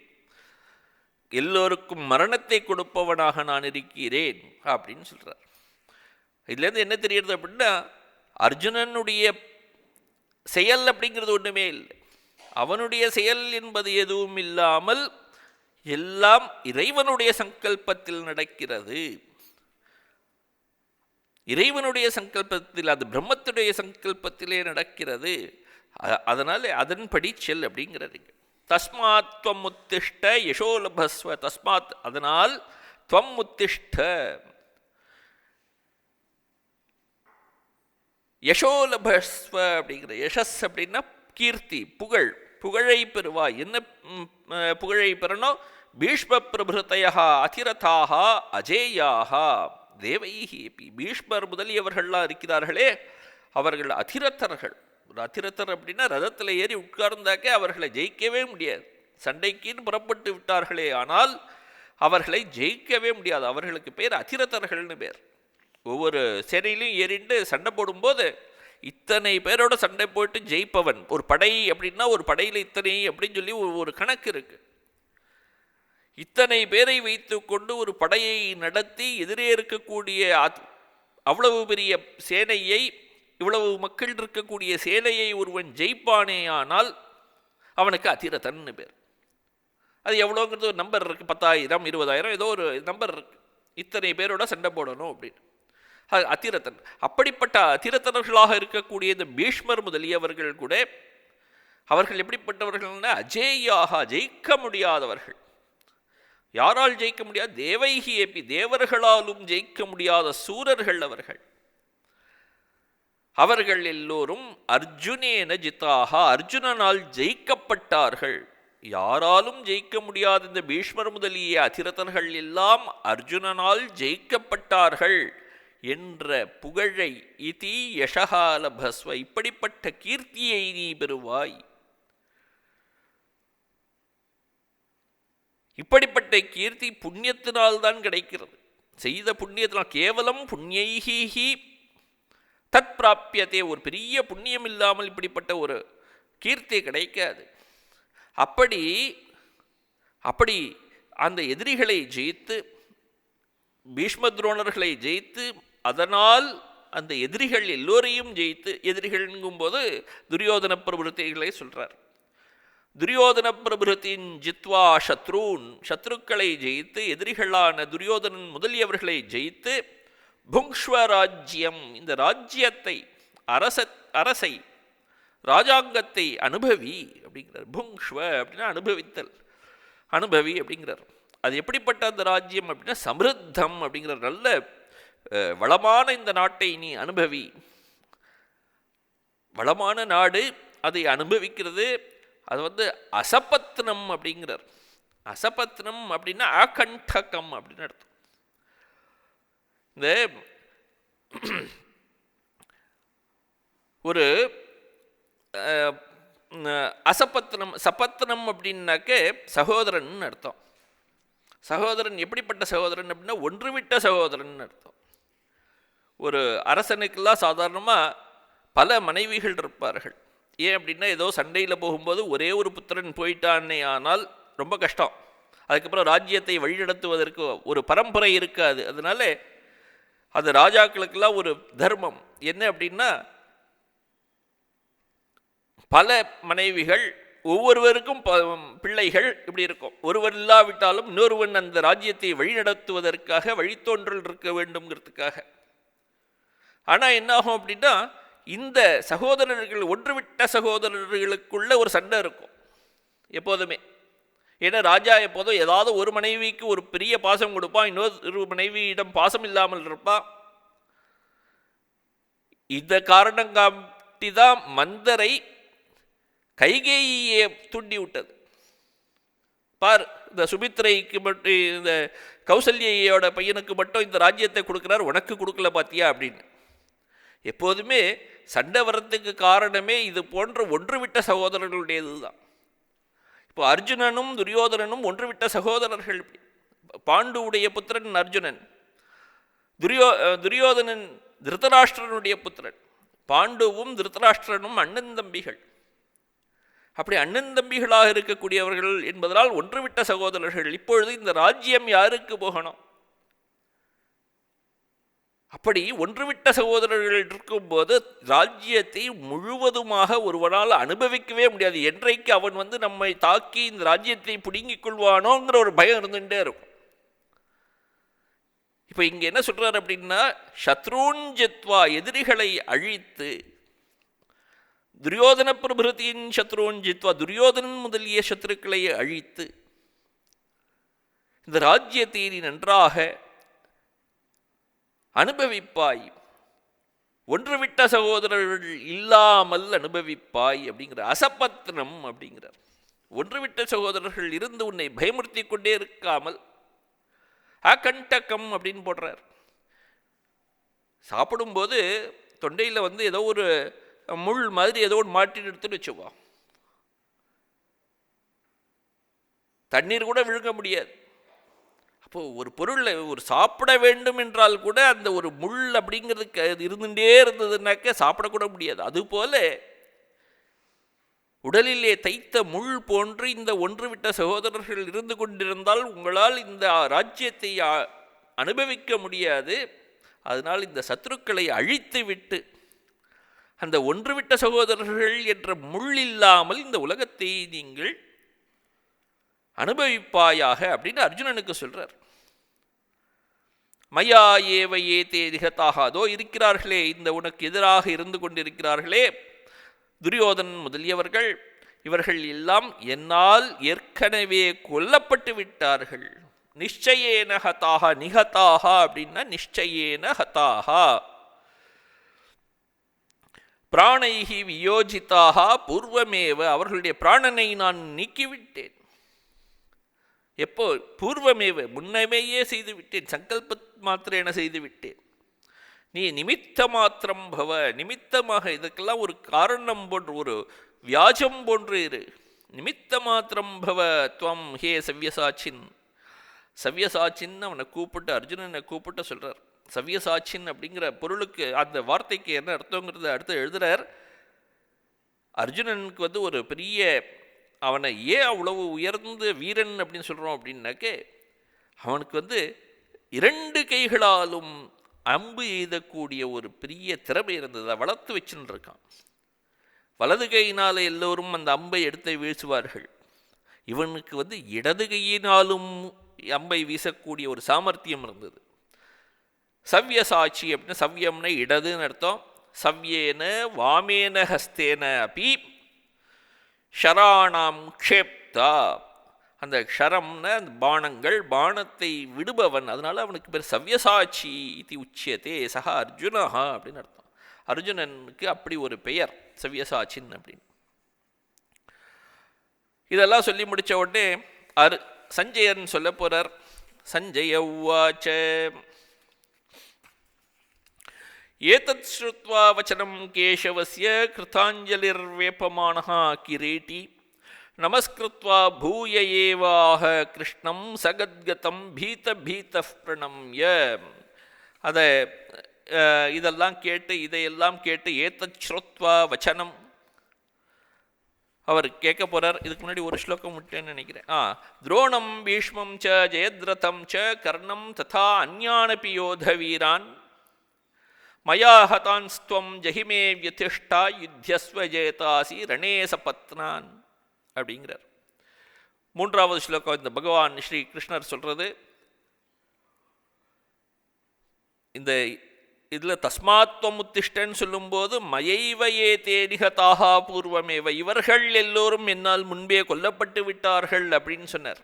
எல்லோருக்கும் மரணத்தை கொடுப்பவனாக நான் இருக்கிறேன் அப்படின்னு சொல்றார். இதுலேருந்து என்ன தெரியுது அப்படின்னா, அர்ஜுனனுடைய செயல் அப்படிங்கிறது ஒன்றுமே இல்லை. அவனுடைய செயல் என்பது எதுவும் இல்லாமல் எல்லாம் இறைவனுடைய சங்கல்பத்தில் நடக்கிறது. இறைவனுடைய சங்கல்பத்தில், அது பிரம்மத்துடைய சங்கல்பத்திலே நடக்கிறது. அதனால் அதன்படி செல் அப்படிங்கிறது. தஸ்மாத் துவம் உத்திஷ்ட யசோலபஸ்வ, தஸ்மாத் அதனால் துவம் உத்திஷ்ட, யசோலபஸ்வ அப்படிங்கிற, யசஸ் அப்படின்னா கீர்த்தி, புகழ், புகழை பெறுவாய். என்ன புகழை பெறணும்? பீஷ்ம பிரபிருத்தயா அதிரதாக அஜேயாக தேவைஹி, பீஷ்மர் முதலியவர்கள்லாம் இருக்கிறார்களே அவர்கள் அதிரத்தர்கள். ஒரு அதிரத்தர் அப்படின்னா ரதத்தில் ஏறி உட்கார்ந்தாக்கே அவர்களை ஜெயிக்கவே முடியாது. சண்டைக்குன்னு புறப்பட்டு விட்டார்களே ஆனால் அவர்களை ஜெயிக்கவே முடியாது. அவர்களுக்கு பேர் அதிரத்தர்கள்னு பேர். ஒவ்வொரு சேனையிலையும் ஏறிண்டு சண்டை போடும்போது இத்தனை பேரோட சண்டை போட்டு ஜெயிப்பவன். ஒரு படை அப்படின்னா ஒரு படையில் இத்தனை அப்படின்னு சொல்லி ஒரு கணக்கு இருக்கு. இத்தனை பேரை வைத்து கொண்டு ஒரு படையை நடத்தி எதிரே இருக்கக்கூடிய அவ்வளவு பெரிய சேனையை, இவ்வளவு மக்கள் இருக்கக்கூடிய சேனையை ஒருவன் ஜெயிப்பானே ஆனால் அவனுக்கு அதிரதன்னு பேர். அது எவ்வளோங்கிறது ஒரு நம்பர் இருக்குது, 10,000 20,000 ஏதோ ஒரு நம்பர் இருக்குது. இத்தனை பேரோட சண்டை போடணும் அப்படின்னு அதிரதன். அப்படிப்பட்ட அதிரதர்களாக இருக்கக்கூடிய இந்த பீஷ்மர் முதலியவர்கள் கூட அவர்கள் எப்படிப்பட்டவர்கள்னா அஜேயாக, ஜெயிக்க முடியாதவர்கள். யாரால் ஜெயிக்க முடியாது? தேவைகி ஏபி, தேவர்களாலும் ஜெயிக்க முடியாத சூரர்கள் அவர்கள். அவர்கள் எல்லோரும் அர்ஜுனேன ஜிதாக, அர்ஜுனனால் ஜெயிக்கப்பட்டார்கள். யாராலும் ஜெயிக்க முடியாத இந்த பீஷ்மர் முதலிய அதிரதர்கள் எல்லாம் அர்ஜுனனால் ஜெயிக்கப்பட்டார்கள் என்ற புகழை இதி யசகாலபஸ்வ, இப்படிப்பட்ட கீர்த்தியை நீ பெறுவாய். இப்படிப்பட்ட கீர்த்தி புண்ணியத்தினால்தான் கிடைக்கிறது. செய்த புண்ணியத்தினால், கேவலம் புண்ணியைஹி தத் பிராப்பியதே, ஒரு பெரிய புண்ணியம் இல்லாமல் இப்படிப்பட்ட ஒரு கீர்த்தி கிடைக்காது. அப்படி அந்த எதிரிகளை ஜெயித்து, பீஷ்ம துரோணர்களை ஜெயித்து, அதனால் அந்த எதிரிகள் எல்லோரையும் ஜெயித்து, எதிரிகள்ங்கும் போது துரியோதன பிரபுத்திகளை சொல்றார். துரியோதன பிரபுத்தின் ஜித்வா சத்ரூன், சத்ருக்களை ஜெயித்து, எதிரிகளான துரியோதனன் முதலியவர்களை ஜெயித்து, புங்ஷ்வராஜ்யம், இந்த ராஜ்யத்தை, அரசை, ராஜாங்கத்தை அனுபவி அப்படிங்கிறார். புங்ஷ்வ அப்படின்னா அனுபவித்தல், அனுபவி அப்படிங்கிறார். அது எப்படிப்பட்ட அந்த ராஜ்யம் அப்படின்னா சமிருத்தம் அப்படிங்கிற நல்ல வளமான இந்த நாட்டை நீ அனுபவி. வளமான நாடு, அதை அனுபவிக்கிறது. அது அசபத்னம் அப்படிங்கிறார். அசபத்னம் அப்படின்னா அகண்டகம் அப்படின்னு அர்த்தம். இந்த ஒரு அசபத்னம், சபத்னம் அப்படின்னாக்க சகோதரன் அர்த்தம். சகோதரன் எப்படிப்பட்ட சகோதரன் அப்படின்னா ஒன்றுவிட்ட சகோதரன் அர்த்தம். ஒரு அரசனுக்கெல்லாம் சாதாரணமாக பல மனைவிகள் இருப்பார்கள். ஏன் அப்படின்னா ஏதோ சண்டையில் போகும்போது ஒரே ஒரு புத்திரன் போயிட்டானே ஆனால் ரொம்ப கஷ்டம். அதுக்கப்புறம் ராஜ்யத்தை வழிநடத்துவதற்கு ஒரு பரம்பரை இருக்காது. அதனால அது ராஜாக்களுக்கெல்லாம் ஒரு தர்மம் என்ன அப்படின்னா பல மனைவிகள், ஒவ்வொருவருக்கும் பிள்ளைகள் இப்படி இருக்கும். ஒருவர் இல்லாவிட்டாலும் இன்னொருவன் அந்த ராஜ்யத்தை வழிநடத்துவதற்காக வழித்தோன்றல் இருக்க வேண்டும்ங்கிறதுக்காக. ஆனால் என்னாகும் அப்படின்னா இந்த சகோதரர்கள், ஒன்றுவிட்ட சகோதரர்களுக்குள்ள ஒரு சண்டை இருக்கும் எப்போதுமே. ஏன்னா ராஜா எப்போதும் ஏதாவது ஒரு மனைவிக்கு ஒரு பெரிய பாசம் கொடுப்பான், இன்னொரு மனைவியிடம் பாசம் இல்லாமல் இருப்பான். இந்த காரணம் காட்டி தான் மந்தரை கைகேயியை தூண்டி விட்டது. பார், இந்த சுமித்ரைக்கு மட்டும், இந்த கௌசல்யோட பையனுக்கு மட்டும் இந்த ராஜ்யத்தை கொடுக்குறார், உனக்கு கொடுக்கல பாத்தியா அப்படின்னு. எப்போதுமே சண்டை வரத்துக்கு காரணமே இது போன்ற ஒன்றுவிட்ட சகோதரர்களுடையது தான். இப்போ அர்ஜுனனும் துரியோதனனும் ஒன்றுவிட்ட சகோதரர்கள். பாண்டுவுடைய புத்திரன் அர்ஜுனன், துரியோதனன் திருதராஷ்டிரனுடைய புத்திரன். பாண்டுவும் திருதராஷ்டிரனும் அண்ணன் தம்பிகள். அப்படி அண்ணன் தம்பிகளாக இருக்கக்கூடியவர்கள் என்பதனால் ஒன்றுவிட்ட சகோதரர்கள். இப்பொழுது இந்த ராஜ்யம் யாருக்கு போகணும்? அப்படி ஒன்றுவிட்ட சகோதரர்கள் இருக்கும்போது ராஜ்யத்தை முழுவதுமாக ஒருவனால் அனுபவிக்கவே முடியாது. என்றைக்கு அவன் நம்மை தாக்கி இந்த ராஜ்யத்தை பிடுங்கிக் கொள்வானோங்கிற ஒரு பயம் இருந்துகிட்டே இருக்கும். இப்போ இங்கே என்ன சொல்றார் அப்படின்னா, சத்ருஞ்சித்வா, எதிரிகளை அழித்து, துரியோதன பிரபிருத்தின் சத்ருஞ்சித்வா, துரியோதனன் முதலிய சத்ருக்களை அழித்து இந்த ராஜ்யத்தை நீ நன்றாக அனுபவிப்பாய், ஒன்றுவிட்ட சகோதரர்கள் இல்லாமல் அனுபவிப்பாய் அப்படிங்கிற. அசபத்னம் அப்படிங்கிறார். ஒன்றுவிட்ட சகோதரர்கள் இருந்து உன்னை பயமுறுத்தி கொண்டே இருக்காமல் அகண்டகம் அப்படின்னு போடுறார். சாப்பிடும்போது தொண்டையில் ஏதோ ஒரு முள் மாதிரி ஏதோ ஒன்று மாட்டின்னு எடுத்துட்டு வச்சுக்கோ, தண்ணீர் கூட விழுங்க முடியாது. அப்போது ஒரு பொருளை ஒரு சாப்பிட வேண்டும் என்றால் கூட அந்த ஒரு முள் அப்படிங்கிறதுக்கு இருந்துகிட்டே இருந்ததுனாக்க சாப்பிடக்கூட முடியாது. அதுபோல உடலிலே தைத்த முள் போன்று இந்த ஒன்றுவிட்ட சகோதரர்கள் இருந்து கொண்டிருந்தால் உங்களால் இந்த ராஜ்யத்தை அனுபவிக்க முடியாது. அதனால் இந்த சத்துருக்களை அழித்து விட்டு அந்த ஒன்றுவிட்ட சகோதரர்கள் என்ற முள் இல்லாமல் இந்த உலகத்தை நீங்கள் அனுபவிப்பாயாக அப்படின்னு அர்ஜுனனுக்கு சொல்றார். மயா ஏவ ஏதே நிகதாக, அதோ இருக்கிறார்களே இந்த உனக்கு எதிராக இருந்து கொண்டிருக்கிறார்களே துரியோதனன் முதலியவர்கள், இவர்கள் எல்லாம் என்னால் ஏற்கனவே கொல்லப்பட்டு விட்டார்கள். நிச்சயேன ஹதாக, நிகதாக அப்படின்னா நிச்சயேன ஹதாக, பிராணைஹி வியோஜிதாக பூர்வமேவ, அவர்களுடைய பிராணனை நான் நீக்கிவிட்டேன். எப்போ? பூர்வமேவ, முன்னமேயே செய்து விட்டேன், சங்கல்ப மாத்திரேன செய்து விட்டேன். நீ நிமித்த மாத்திரம் பவ, நிமித்தமாக இதற்கெல்லாம் ஒரு காரணம் போன்று, ஒரு வியாஜம் போன்று இரு. நிமித்த மாத்திரம் பவ துவம் ஹே சவ்யசாச்சின். சவ்யசாச்சின் அவனை கூப்பிட்டு, அர்ஜுனனை கூப்பிட்டு சொல்கிறார். சவ்யசாச்சின் அப்படிங்கிற பொருளுக்கு, அந்த வார்த்தைக்கு என்ன அர்த்தங்கிறத அடுத்து எழுதுகிறார். அர்ஜுனனுக்கு ஒரு பெரிய, அவனை ஏன் அவ்வளவு உயர்ந்த வீரன் அப்படின்னு சொல்கிறோம் அப்படின்னாக்க, அவனுக்கு இரண்டு கைகளாலும் அம்பு எய்தக்கூடிய ஒரு பெரிய திறமை இருந்தது. அதை வளர்த்து வச்சுன்னு இருக்கான். வலது கையினால் எல்லோரும் அந்த அம்பை எடுத்து வீசுவார்கள். இவனுக்கு இடது கையினாலும் அம்பை வீசக்கூடிய ஒரு சாமர்த்தியம் இருந்தது. சவ்யசாட்சி அப்படின்னா, சவ்யம்னா இடதுன்னு அர்த்தம், சவ்யேன வாமேன ஹஸ்தேன அப்பி ஷராணாம் க்ஷேப்தா. அந்த க்ஷரம்னா அந்த பாணங்கள், பாணத்தை விடுபவன். அதனால அவனுக்கு பேர் சவ்யசாட்சி இது உச்சியதே சஹா அர்ஜுனஹா அப்படின்னு அர்த்தம். அர்ஜுனனுக்கு அப்படி ஒரு பெயர் சவ்யசாச்சின் அப்படின்னு. இதெல்லாம் சொல்லி முடித்த உடனே சஞ்சயன் சொல்ல போறார். சஞ்சய உவாச்ச ஏதத் ஸ்ருத்வா வச்சனம் கேசவஸ்ய கிருதாஞ்சலிர்வேபமானஹ கிரீட்டி நமஸ்கிருத்வா பூய ஏவாஹ கிருஷ்ணம் சகத்கதம் பீத பீத பிரணம்ய. அதை இதையெல்லாம் கேட்டு ஏதத் ஸ்ருத்வா வச்சனம் அவர் கேட்க போறார். இதுக்கு முன்னாடி ஒரு ஸ்லோகம் விட்டேன்னு நினைக்கிறேன். துரோணம் பீஷ்மம் ச ஜெயத்ரதம் ச கர்ணம் ததா அந்யானபி யோத வீரான் மயா ஹதான்ஸ்துவம் ஜஹிமே வியதிஷ்டா யுத்தியஸ்வ ஜெயதாசி ரணே சபத்னான் அப்படிங்கிறார். மூன்றாவது ஸ்லோகம் இந்த பகவான் ஸ்ரீ கிருஷ்ணர் சொல்றது. இந்த இதில் தஸ்மாத்வம் உத்திஷ்டன்னு சொல்லும்போது மயைவையே தேனிகதாக பூர்வமேவ, இவர்கள் எல்லோரும் என்னால் முன்பே கொல்லப்பட்டு விட்டார்கள் அப்படின்னு சொன்னார்.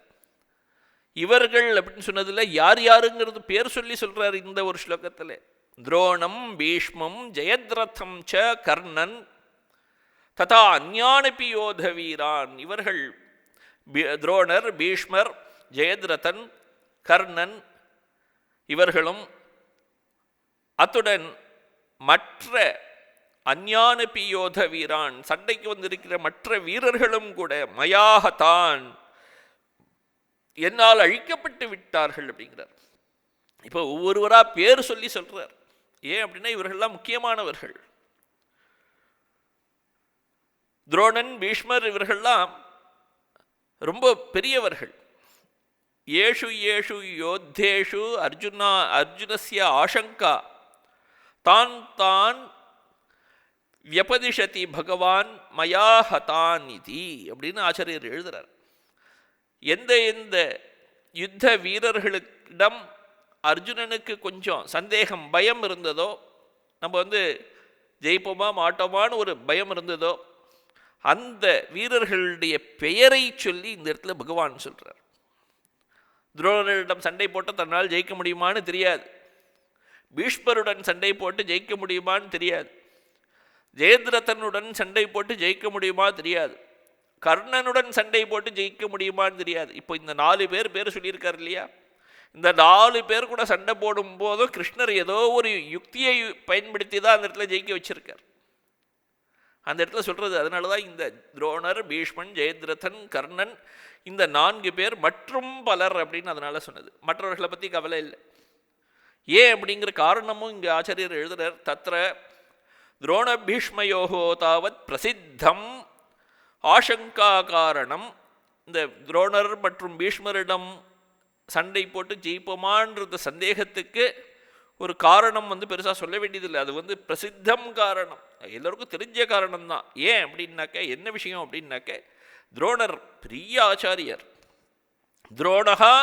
இவர்கள் அப்படின்னு சொன்னதில் யார் யாருங்கிறது பேர் சொல்லி சொல்றார் இந்த ஒரு ஸ்லோகத்தில். துரோணம் பீஷ்மம் ஜெயத்ரதம் ச கர்ணன் ததா அந்யானபி யோத வீரான். இவர்கள் துரோணர், பீஷ்மர், ஜெயத்ரதன், கர்ணன் இவர்களும், அத்துடன் மற்ற அந்யானபி யோத வீரான் சண்டைக்கு வந்திருக்கிற மற்ற வீரர்களும் கூட மயாகத்தான் என்னால் அழிக்கப்பட்டு விட்டார்கள் அப்படிங்கிறார். இப்போ ஒவ்வொருவரா பேர் சொல்லி சொல்றார். ஏன் அப்படின்னா இவர்கள்லாம் முக்கியமானவர்கள். துரோணன், பீஷ்மர் இவர்கள்லாம் ரொம்ப பெரியவர்கள். ஏஷு ஏஷு யோத்தேஷு அர்ஜுனஸ்ய ஆசங்கா தான் தான் வியபதிஷதி பகவான் மயா ஹதான் இதி அப்படின்னு ஆச்சாரியர் எழுதுறார். எந்த எந்த யுத்த வீரர்களிடம் அர்ஜுனனுக்கு கொஞ்சம் சந்தேகம், பயம் இருந்ததோ, நம்ம ஜெயிப்போமா மாட்டோமான்னு ஒரு பயம் இருந்ததோ, அந்த வீரர்களுடைய பெயரை சொல்லி இந்த இடத்துல பகவான் சொல்றார். துரோணரிடம் சண்டை போட்டு தன்னால் ஜெயிக்க முடியுமான்னு தெரியாது. பீஷ்மருடன் சண்டை போட்டு ஜெயிக்க முடியுமான்னு தெரியாது. ஜெயத்ரதனுடன் சண்டை போட்டு ஜெயிக்க முடியுமா தெரியாது. கர்ணனுடன் சண்டை போட்டு ஜெயிக்க முடியுமான்னு தெரியாது. இப்போ இந்த 4 பேர் சொல்லியிருக்கார் இல்லையா? இந்த 4 பேர் கூட சண்டை போடும் போதும் கிருஷ்ணர் ஏதோ ஒரு யுக்தியை பயன்படுத்தி தான் அந்த இடத்துல ஜெயிக்க வச்சிருக்கார். அந்த இடத்துல சொல்றது. அதனால தான் இந்த துரோணர், பீஷ்மன், ஜெயத்ரதன், கர்ணன் இந்த 4 பேர் மற்றும் பலர் அப்படின்னு அதனால சொன்னது. மற்றவர்களை பற்றி கவலை இல்லை. ஏன் அப்படிங்கிற காரணமும் இங்கே ஆச்சாரியர் எழுதுறார். தத்ர துரோண பீஷ்மயோகோ தாவத் பிரசித்தம் ஆசங்கா காரணம். இந்த துரோணர் மற்றும் பீஷ்மரிடம் சண்டை போட்டு ஜெயிப்போமான்றது சந்தேகத்துக்கு ஒரு காரணம் பெருசாக சொல்ல வேண்டியதில்லை. அது பிரசித்தம் காரணம், எல்லோருக்கும் தெரிஞ்ச காரணம் தான். ஏன் அப்படின்னாக்க, என்ன விஷயம் அப்படின்னாக்க, துரோணர் பெரிய ஆச்சாரியர். துரோணகா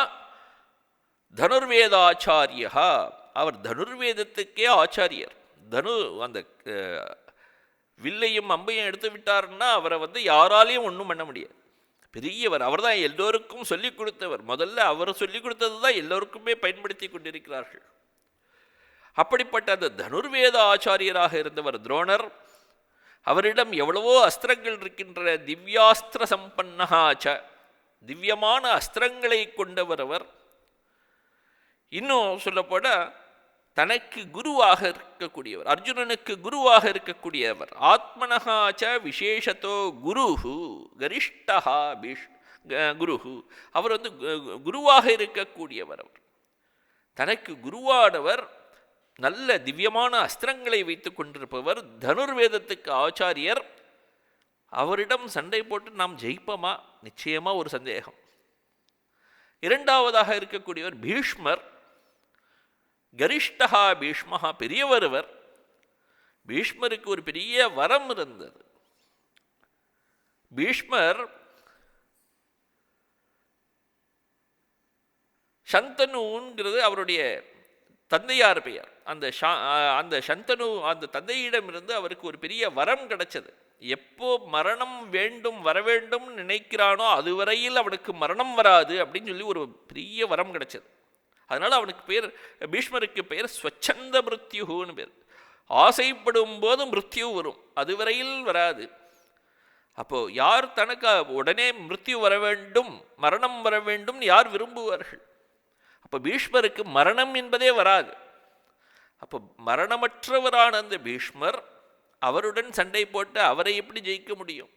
தனுர்வேதாச்சாரியா, அவர் தனுர்வேதத்துக்கே ஆச்சாரியர். அந்த வில்லையும் அம்பையும் எடுத்து விட்டார்னா அவரை யாராலையும் ஒன்றும் பண்ண முடியாது. பெரியவர். அவர் தான் எல்லோருக்கும் சொல்லிக் கொடுத்தவர். முதல்ல அவர் சொல்லிக் கொடுத்தது தான் எல்லோருக்குமே பயன்படுத்தி கொண்டிருக்கிறார்கள். அப்படிப்பட்ட அந்த தனுர்வேத ஆச்சாரியராக இருந்தவர் துரோணர். அவரிடம் எவ்வளவோ அஸ்திரங்கள் இருக்கின்ற. திவ்யாஸ்திர சம்பன்னஹாச்ச, திவ்யமான அஸ்திரங்களை கொண்டவர் அவர். இன்னும் சொல்லப்போட தனக்கு குருவாக இருக்கக்கூடியவர், அர்ஜுனனுக்கு குருவாக இருக்கக்கூடியவர். ஆத்மனஹாச்ச விசேஷத்தோ குருஹு கரிஷ்டஹா குருஹு, அவர் குருவாக இருக்கக்கூடியவர். அவர் தனக்கு குருவானவர், நல்ல திவ்யமான அஸ்திரங்களை வைத்து கொண்டிருப்பவர், தனுர்வேதத்துக்கு ஆச்சாரியர். அவரிடம் சண்டை போட்டு நாம் ஜெயிப்போமா? நிச்சயமா ஒரு சந்தேகம். இரண்டாவதாக இருக்கக்கூடியவர் பீஷ்மர். கரிஷ்டஹா பீஷ்மஹா, பெரியவருவர். பீஷ்மருக்கு ஒரு பெரிய வரம் இருந்தது. பீஷ்மர் சந்தனுங்கிறது அவருடைய தந்தையார் பெயர். அந்த சந்தனு அந்த தந்தையிடமிருந்து அவருக்கு ஒரு பெரிய வரம் கிடைச்சது. எப்போ மரணம் வேண்டும் வர வேண்டும் நினைக்கிறானோ அதுவரையில் அவனுக்கு மரணம் வராது அப்படின்னு சொல்லி ஒரு பெரிய வரம் கிடைச்சது. அதனால அவனுக்கு பேர், பீஷ்மருக்கு பெயர் ஸ்வச்சந்த மிருத்யுன்னு பேர். ஆசைப்படும் போது மிருத்யு வரும், அதுவரையில் வராது. அப்போ யார் தனக்கு உடனே மிருத்யு வர வேண்டும், மரணம் வர வேண்டும் யார் விரும்புவார்கள்? அப்போ பீஷ்மருக்கு மரணம் என்பதே வராது. அப்போ மரணமற்றவரான அந்த பீஷ்மர் அவருடன் சண்டை போட்டு அவரை எப்படி ஜெயிக்க முடியும்?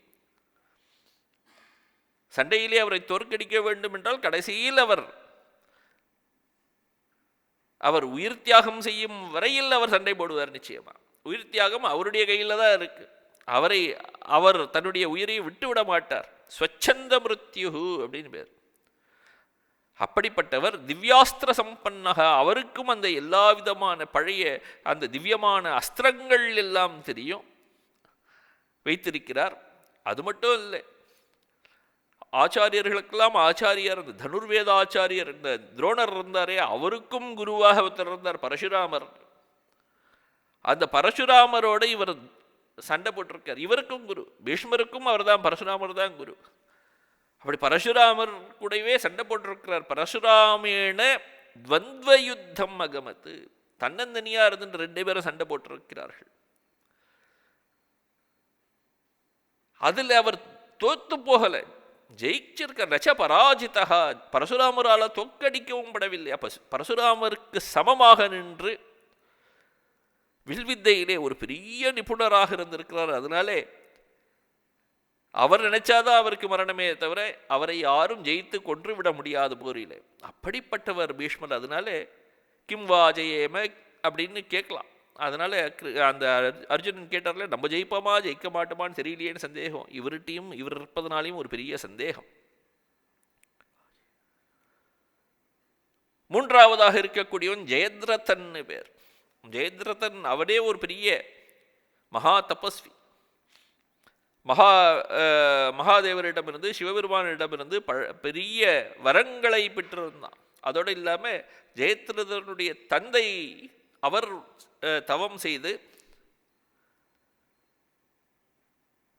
சண்டையிலே அவரை தோற்கடிக்க வேண்டும் என்றால் கடைசியில் அவர் உயிர் தியாகம் செய்யும் வரையில் அவர் சண்டை போடுவார். நிச்சயமா உயிர் தியாகம் அவருடைய கையில் தான் இருக்கு. அவர் தன்னுடைய உயிரை விட்டு விட மாட்டார். ஸ்வச்சந்த மிருத்யு அப்படின்னு பேர். அப்படிப்பட்டவர் திவ்யாஸ்திர சம்பன்னக. அவருக்கும் அந்த எல்லா விதமான பழைய அந்த திவ்யமான அஸ்திரங்கள் எல்லாம் தெரியும், வைத்திருக்கிறார். அது மட்டும் இல்லை, ஆச்சாரியர்களுக்கெல்லாம் ஆச்சாரியர், இந்த தனுர்வேத ஆச்சாரியர், இந்த துரோணர் இருந்தாரே அவருக்கும் குருவாக ஒருத்தர் இருந்தார், பரசுராமர். அந்த பரசுராமரோட இவர் சண்டை போட்டிருக்கார். இவருக்கும் குரு, பீஷ்மருக்கும் அவர் தான், பரசுராமர் தான் குரு. அப்படி பரசுராமர் கூடவே சண்டை போட்டிருக்கிறார். பரசுராமேன துவந்த்வ யுத்தம் அகமத்து. தன்னந்தனியா இருந்து 2 பேரும் சண்டை போட்டிருக்கிறார்கள். அதில் அவர் தோத்து போகல, ஜெயிச்சிருக்க. ரச்ச பராஜிதா, பரசுராமரால் தோற்கடிக்கவும் படவில்லை. அப்ப பரசுராமருக்கு சமமாக நின்று வில்வித்தையிலே ஒரு பெரிய நிபுணராக இருந்திருக்கிறார். அதனாலே அவர் நினைச்சாதான் அவருக்கு மரணமே தவிர அவரை யாரும் ஜெயித்து கொன்று விட முடியாது போரிலே. அப்படிப்பட்டவர் பீஷ்மர். அதனாலே கிம் வா ஜெயேம அப்படின்னு கேட்கலாம். அதனால அந்த அர்ஜுனன் கேட்டார்ல, நம்ம ஜெயிப்போமா ஜெயிக்க மாட்டோமான்னு தெரியலையேன்னு சந்தேகம். இவர்கிட்டையும் இவர் இருப்பதனாலையும் ஒரு பெரிய சந்தேகம். மூன்றாவதாக இருக்கக்கூடியவன் ஜெயத்ரதன் பேர். ஜெயத்ரதன் அவனே ஒரு பெரிய மகா தபஸ்வி. மகாதேவரிடமிருந்து, சிவபெருமானிடமிருந்து பெரிய வரங்களை பெற்றிருந்தான். அதோடு இல்லாமல் ஜெயத்ரதனுடைய தந்தை அவர் தவம் செய்து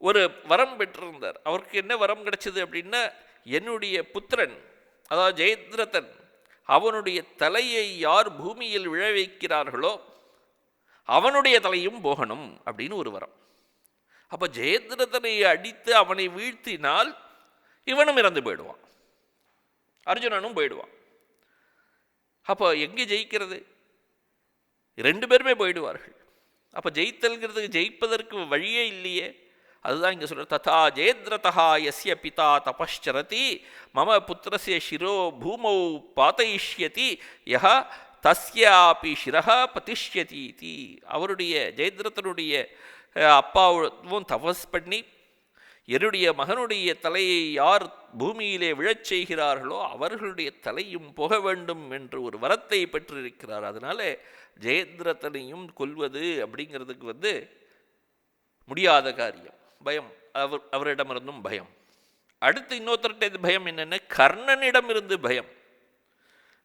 ஒரு வரம் பெற்றிருந்தார். அவருக்கு என்ன வரம் கிடைச்சது அப்படின்னா, என்னுடைய புத்திரன் அதாவது ஜெயத்ரதன் அவனுடைய தலையை யார் பூமியில் விழ வைக்கிறார்களோ அவனுடைய தலையும் போகணும் அப்படின்னு ஒரு வரம். அப்போ ஜெயத்ரதனை அடித்து அவனை வீழ்த்தினால் இவனும் இறந்து போயிடுவான், அர்ஜுனனும் போயிடுவான். அப்போ எங்கே ஜெயிக்கிறது? 2 பேருமே போயிடுவார்கள். அப்போ ஜெயிப்பதற்கு வழியே இல்லையே. அதுதான் இங்கே சொல்ற, ததா ஜெயத்ரதா யஸ்ய பிதா தபಶ್ಚரதி மம புத்திரஸ்ய சிரோ பூமௌ பாதயிஷ்யதி யஹ தஸ்யாபி சிரஹ பதிஷ்யதி. அவருடைய ஜெயத்ரதனுடைய அப்பாவும் தபஸ் பண்ணி என்னுடைய மகனுடைய தலையை யார் பூமியிலே விழச் செய்கிறார்களோ அவர்களுடைய தலையும் போக வேண்டும் என்று ஒரு வரத்தை பெற்றிருக்கிறார். அதனால ஜெயத்ரதனையும் கொல்வது அப்படிங்கிறதுக்கு முடியாத காரியம். பயம், அவரிடமிருந்தும் பயம். அடுத்து இன்னொருத்தர்கிட்ட பயம் என்னென்ன, கர்ணனிடம் இருந்து பயம்.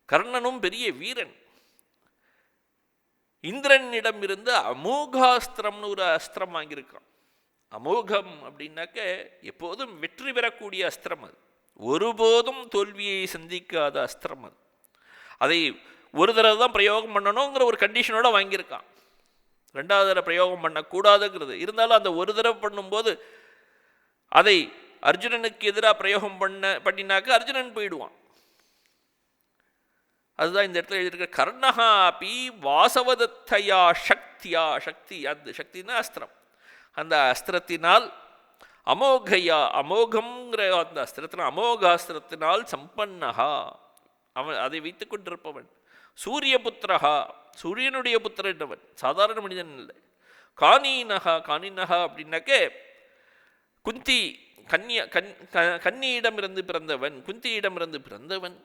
கர்ணனும் பெரிய வீரன். இந்திரனிடம் இருந்து அமோகாஸ்திரம்னு ஒரு அஸ்திரம் வாங்கியிருக்கான். அமோகம் அப்படின்னாக்க எப்போதும் வெற்றி பெறக்கூடிய அஸ்திரம். அது ஒருபோதும் தோல்வியை சந்திக்காத அஸ்திரம். அதை ஒரு தடவை தான் பிரயோகம் பண்ணணுங்கிற ஒரு கண்டிஷனோட வாங்கியிருக்கான். 2வது தடவை பிரயோகம் பண்ணக்கூடாதுங்கிறது. இருந்தாலும் அந்த ஒரு தடவை பண்ணும்போது அதை அர்ஜுனனுக்கு எதிராக பிரயோகம் பண்ணினாக்க அர்ஜுனன் போயிடுவான். அதுதான் இந்த இடத்துல எழுதியிருக்க, கர்ணஹா அப்பி வாசவதத்தையா சக்தியா. சக்தி, அந்த சக்தினா அஸ்திரம். அந்த அஸ்திரத்தினால் அமோகையா, அமோகம்ங்கிற அந்த அஸ்திரத்தினால், அமோகாஸ்திரத்தினால் சம்பன்னஹா, அவன் அதை வைத்து கொண்டிருப்பவன். சூரியபுத்திரஹா, சூரியனுடைய புத்திரன், சாதாரண மனிதன் இல்லை. கானீனஹா, கானீனஹா அப்படின்னாக்கே குந்தி கன்னியிடமிருந்து பிறந்தவன், குந்தியிடமிருந்து பிறந்தவன்,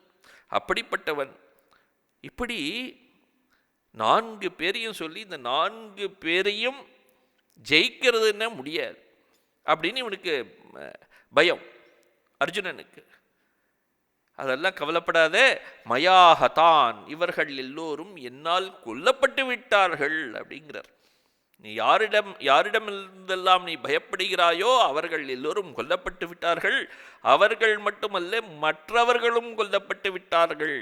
அப்படிப்பட்டவன். இப்படி 4 பேரையும் சொல்லி இந்த 4 பேரையும் ஜெயிக்கிறதுன்னா முடியாது அப்படின்னு இவனுக்கு பயம் அர்ஜுனனுக்கு. அதெல்லாம் கவலைப்படாதே, மயாஹதான், இவர்கள் எல்லோரும் என்னால் கொல்லப்பட்டு விட்டார்கள் அப்படிங்கிறார். நீ யாரிடமிருந்தெல்லாம் நீ பயப்படுகிறாயோ அவர்கள் எல்லோரும் கொல்லப்பட்டு விட்டார்கள். அவர்கள் மட்டுமல்ல, மற்றவர்களும் கொல்லப்பட்டு விட்டார்கள்.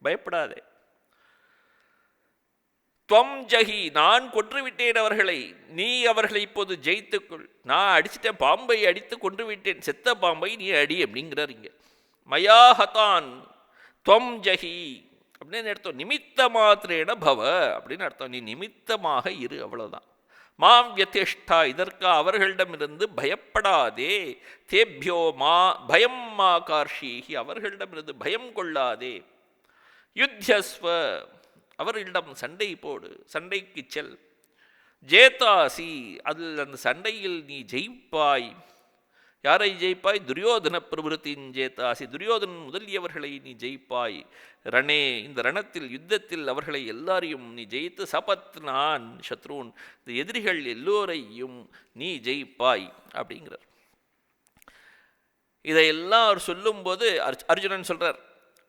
பயப்படாதே. துவம் ஜஹி, நான் கொன்றுவிட்டேன் அவர்களை, நீ அவர்களை இப்போது ஜெயித்துக்கொள். நான் அடிச்சிட்டேன், பாம்பை அடித்து கொன்று விட்டேன், செத்த பாம்பை நீ அடி அப்படிங்கிறார் இங்க. மயாஹதான் துவம் ஜஹி அப்படின்னு அர்த்தம். நிமித்த மாத்திரேன பவ அப்படின்னு அர்த்தம். நீ நிமித்தமாக இரு, அவ்வளவுதான். மாம் யதிஷ்டா, இதற்கு அவர்களிடமிருந்து பயப்படாதே. தேபியோ மா பயம் மா கார்ஷீஹி, அவர்களிடமிருந்து பயம் கொள்ளாதே. யுத்யஸ்வ, அவர்களிடம் சண்டை போடு, சண்டைக்கு செல். ஜேதாசி, அதில் அந்த சண்டையில் நீ ஜெயிப்பாய். யாரை ஜெயிப்பாய்? துரியோதன பிரபுத்தின் ஜேதாசி, துரியோதனன் முதலியவர்களை நீ ஜெயிப்பாய். ரணே, இந்த ரணத்தில் யுத்தத்தில் அவர்களை எல்லாரையும் நீ ஜெயித்து, சபத்னான் சத்ருன், இந்த எதிரிகள் எல்லோரையும் நீ ஜெயிப்பாய் அப்படிங்கிறார். இதையெல்லாம் அவர் சொல்லும்போது அர்ஜுனன் சொல்றார்,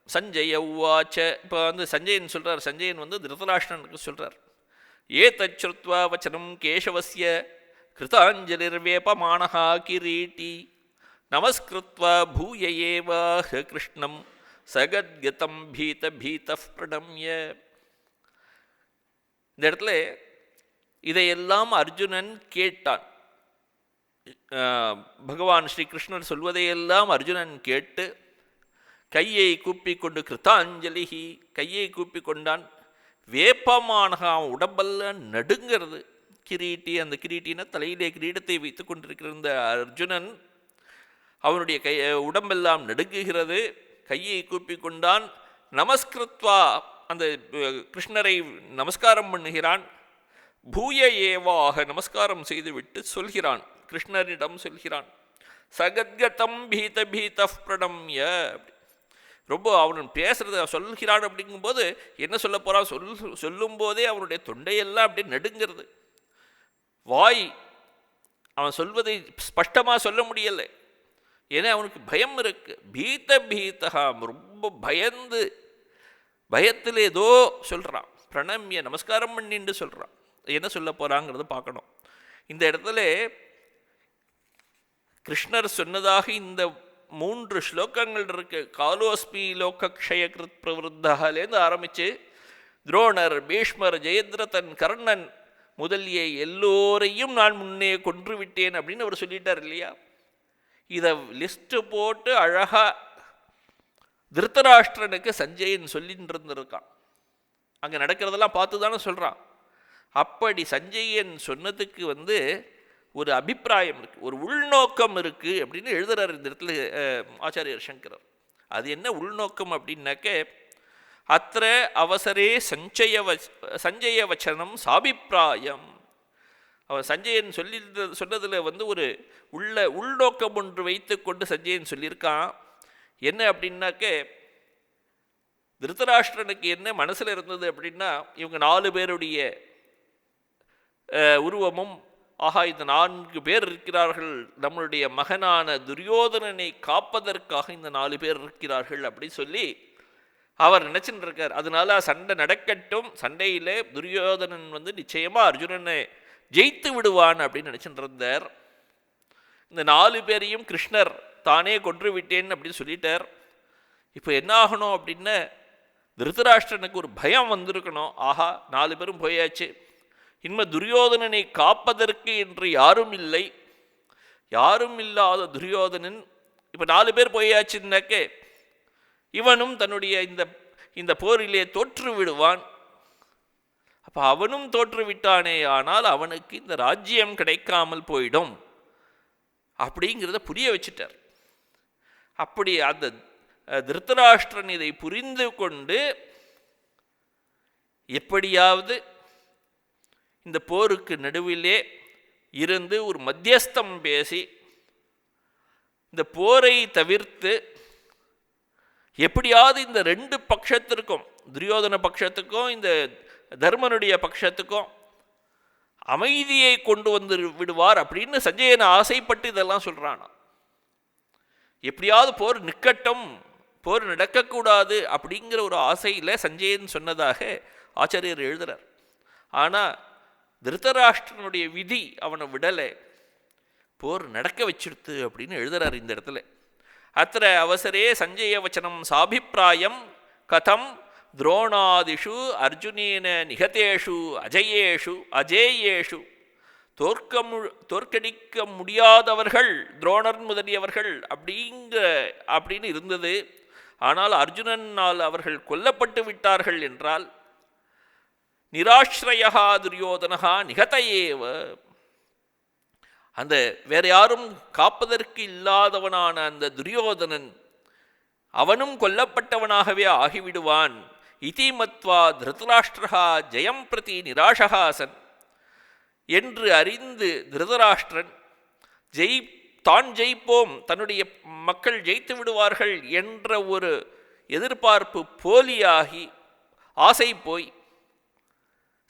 சஞ்சய உவாச்ச. இப்போ சஞ்சயன் சொல்றார், சஞ்சயன் திருதராஷ்டிரனுக்கு சொல்றார், ஏ தச்ருத்வா வச்சனம் கேசவஸ்ய கிருதாஞ்சலிர்வேபமானஹா கிரீட்டி நமஸ்கிருத்வா பூய ஏவாஹ கிருஷ்ணம் சகத்கதம் பீத பீத பிரணம்ய. இந்த இடத்துல இதையெல்லாம் அர்ஜுனன் கேட்டான். பகவான் ஸ்ரீ கிருஷ்ணர் சொல்வதையெல்லாம் அர்ஜுனன் கேட்டு கையை கூப்பிக்கொண்டு, கிருத்தாஞ்சலிஹி, கையை கூப்பிக்கொண்டான். வேப்பமானகா, உடம்பெல்லாம் நடுங்கிறது. கிரீட்டி, அந்த கிரீட்டின தலையிலே கிரீடத்தை வைத்து கொண்டிருக்கிற இந்த அர்ஜுனன், அவனுடைய உடம்பெல்லாம் நடுங்குகிறது. கையை கூப்பிக்கொண்டான். நமஸ்கிருத்வா, அந்த கிருஷ்ணரை நமஸ்காரம் பண்ணுகிறான். பூய ஏவாக, நமஸ்காரம் செய்துவிட்டு சொல்கிறான், கிருஷ்ணரிடம் சொல்கிறான், சகத்கதம் பீத பீத பிரணம்ய. ரொம்ப அவன் பேசுறத சொல்கிறான். அப்படிங்கும்போது என்ன சொல்ல போறான், சொல்லும் போதே அவனுடைய தொண்டையெல்லாம் அப்படியே நடுங்கிறது. வாய் அவன் சொல்வதை ஸ்பஷ்டமாக சொல்ல முடியலை, ஏன்னா அவனுக்கு பயம் இருக்கு. பீத பீதகா, ரொம்ப பயந்து, பயத்தில் ஏதோ சொல்கிறான். பிரணம்ய, நமஸ்காரம் பண்ணின்னு சொல்கிறான். என்ன சொல்ல போகிறாங்கிறத பார்க்கணும். இந்த இடத்துல கிருஷ்ணர் சொன்னதாக இந்த 3 ஸ்லோகங்கள் இருக்கு. காலோஸ்மி லோகக்ஷயகிருத் பிரவருத்தாலேருந்து ஆரம்பித்து துரோணர், பீஷ்மர், ஜெயத்ரதன், கர்ணன் முதலிய எல்லோரையும் நான் முன்னே கொன்று விட்டேன் அப்படின்னு அவர் சொல்லிட்டார் இல்லையா. இதை லிஸ்ட்டு போட்டு அழகாக திருத்தராஷ்டிரனுக்கு சஞ்சயன் சொல்லிட்டு இருந்திருக்கான். அங்கே நடக்கிறதெல்லாம் பார்த்து தானே சொல்கிறான். அப்படி சஞ்சயன் சொன்னதுக்கு ஒரு அபிப்பிராயம் இருக்குது, ஒரு உள்நோக்கம் இருக்குது அப்படின்னு எழுதுறார் இந்த இடத்துல ஆச்சாரியர் சங்கரர். அது என்ன உள்நோக்கம் அப்படின்னாக்க, அத்த அவசரே சஞ்சய வச்சனம் சாபிப்பிராயம். அவன் சஞ்சயன் சொன்னதில் ஒரு உள்நோக்கம் ஒன்று வைத்து கொண்டு சஞ்சயன் சொல்லியிருக்கான். என்ன அப்படின்னாக்க, திருதராஷ்டிரனுக்கு என்ன மனசில் இருந்தது அப்படின்னா, இவங்க 4 பேருடைய உருவமும், ஆஹா இந்த 4 பேர் இருக்கிறார்கள், நம்மளுடைய மகனான துரியோதனனை காப்பதற்காக இந்த 4 பேர் இருக்கிறார்கள் அப்படி சொல்லி அவர் நினைச்சுட்டு இருக்கார். அதனால சண்டை நடக்கட்டும், சண்டையில் துரியோதனன் நிச்சயமாக அர்ஜுனனை ஜெயித்து விடுவான் அப்படின்னு நினைச்சுட்டு இருந்தார். இந்த 4 பேரையும் கிருஷ்ணர் தானே கொன்று விட்டேன் அப்படின்னு சொல்லிட்டார். இப்போ என்ன ஆகணும் அப்படின்னா, திருதராஷ்டிரனுக்கு ஒரு பயம் வந்திருக்கணும். ஆஹா 4 பேரும் போயாச்சு, இனிமேல் துரியோதனனை காப்பதற்கு என்று யாரும் இல்லை. யாரும் இல்லாத துரியோதனன் இப்போ 4 பேர் போயாச்சுன்னாக்கே இவனும் தன்னுடைய இந்த போரிலே தோற்று விடுவான். அப்போ அவனும் தோற்று விட்டானே, ஆனால் அவனுக்கு இந்த ராஜ்யம் கிடைக்காமல் போயிடும் அப்படிங்கிறத புரிய வச்சுட்டார். அப்படி அந்த திருதராஷ்டிரன் இதை புரிந்து கொண்டு எப்படியாவது இந்த போருக்கு நடுவிலே இருந்து ஒரு மத்தியஸ்தம் பேசி இந்த போரை தவிர்த்து எப்படியாவது இந்த 2 பட்சத்திற்கும், துரியோதன பட்சத்துக்கும் இந்த தர்மனுடைய பட்சத்துக்கும் அமைதியை கொண்டு விடுவார் அப்படின்னு சஞ்சயன் ஆசைப்பட்டு இதெல்லாம் சொல்றானா. எப்படியாவது போர் நிற்கட்டும், போர் நடக்கக்கூடாது அப்படிங்கிற ஒரு ஆசையில் சஞ்சயன் சொன்னதாக ஆச்சாரியர் எழுதுகிறார். ஆனால் திருதராஷ்டிரனுடைய விதி அவனை விடலை, போர் நடக்க வச்சிருத்து அப்படின்னு எழுதுறார் இந்த இடத்துல. அத்திர அவசரே சஞ்சய வச்சனம் சாபிப்பிராயம் கதம் துரோணாதிஷு அர்ஜுனேன நிகதேஷு அஜேயேஷு தோற்கடிக்க முடியாதவர்கள் துரோணர் முதலியவர்கள் அப்படின்னு இருந்தது. ஆனால் அர்ஜுனனால் அவர்கள் கொல்லப்பட்டு விட்டார்கள் என்றால் நிராஸ்ரயா துரியோதனஹா நிகதையேவ, அந்த வேற யாரும் காப்பதற்கு இல்லாதவனான அந்த துரியோதனன் அவனும் கொல்லப்பட்டவனாகவே ஆகிவிடுவான். இதி மத்வா திருதராஷ்டிரா ஜெயம் பிரதி நிராசகாசன் என்று அறிந்து திருதராஷ்டிரன் தான் ஜெயிப்போம், தன்னுடைய மக்கள் ஜெயித்து விடுவார்கள் என்ற ஒரு எதிர்பார்ப்பு போலியாகி ஆசை போய்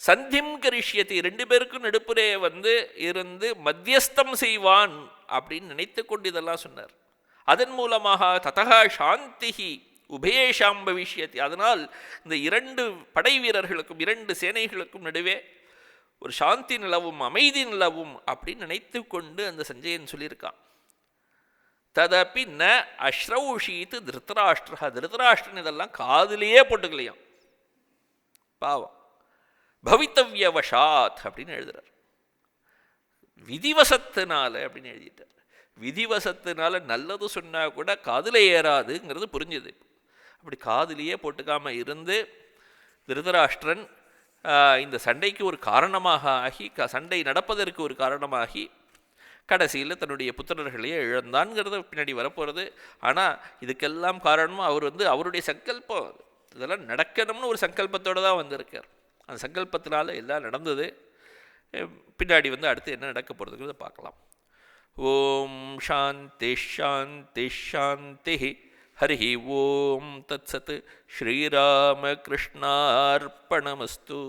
சந்திம் கரிஷ்யத்தை ரெண்டு பேருக்கும் நடுப்புரே இருந்து மத்தியஸ்தம் செய்வான் அப்படின்னு நினைத்து கொண்டு இதெல்லாம் சொன்னார். அதன் மூலமாக ததா சாந்தி உபயேஷாம் பவிஷ்யத்தி, அதனால் இந்த இரண்டு படை வீரர்களுக்கும் இரண்டு சேனைகளுக்கும் நடுவே ஒரு சாந்தி நிலவும் அமைதி நிலவும் அப்படின்னு நினைத்து கொண்டு அந்த சஞ்சயன் சொல்லியிருக்கான். ததப்பி ந அஸ்ரௌஷீத்து திருதராஷ்டிரா, திருதராஷ்டிரன் இதெல்லாம் காதிலேயே போட்டுக்கலையாம், பாவம். பவித்தவ்யவசாத் அப்படின்னு எழுதுறார், விதிவசத்தினால அப்படின்னு எழுதிட்டார். விதிவசத்தினால நல்லது சொன்னால் கூட காதில் ஏறாதுங்கிறது புரிஞ்சுது. அப்படி காதிலேயே போட்டுக்காம இருந்து திருதராஷ்டிரன் இந்த சண்டைக்கு ஒரு காரணமாக ஆகி, சண்டை நடப்பதற்கு ஒரு காரணமாகி கடைசியில் தன்னுடைய புத்திரர்களையே இழந்தான்ங்கிறது பின்னாடி வரப்போகிறது. ஆனால் இதுக்கெல்லாம் காரணமும் அவர் அவருடைய சங்கல்பம், இதெல்லாம் நடக்கணும்னு ஒரு சங்கல்பத்தோடு தான் வந்திருக்கார். அந்த சங்கல்பத்தினால எல்லாம் நடந்தது. பின்னாடி அடுத்து என்ன நடக்க போகிறதுங்கிறத பார்க்கலாம். ஓம் சாந்தி ஷாந்தி ஷாந்தி. ஹரி ஓம் தத்சத். ஸ்ரீராமகிருஷ்ணார்ப்பணமஸ்து.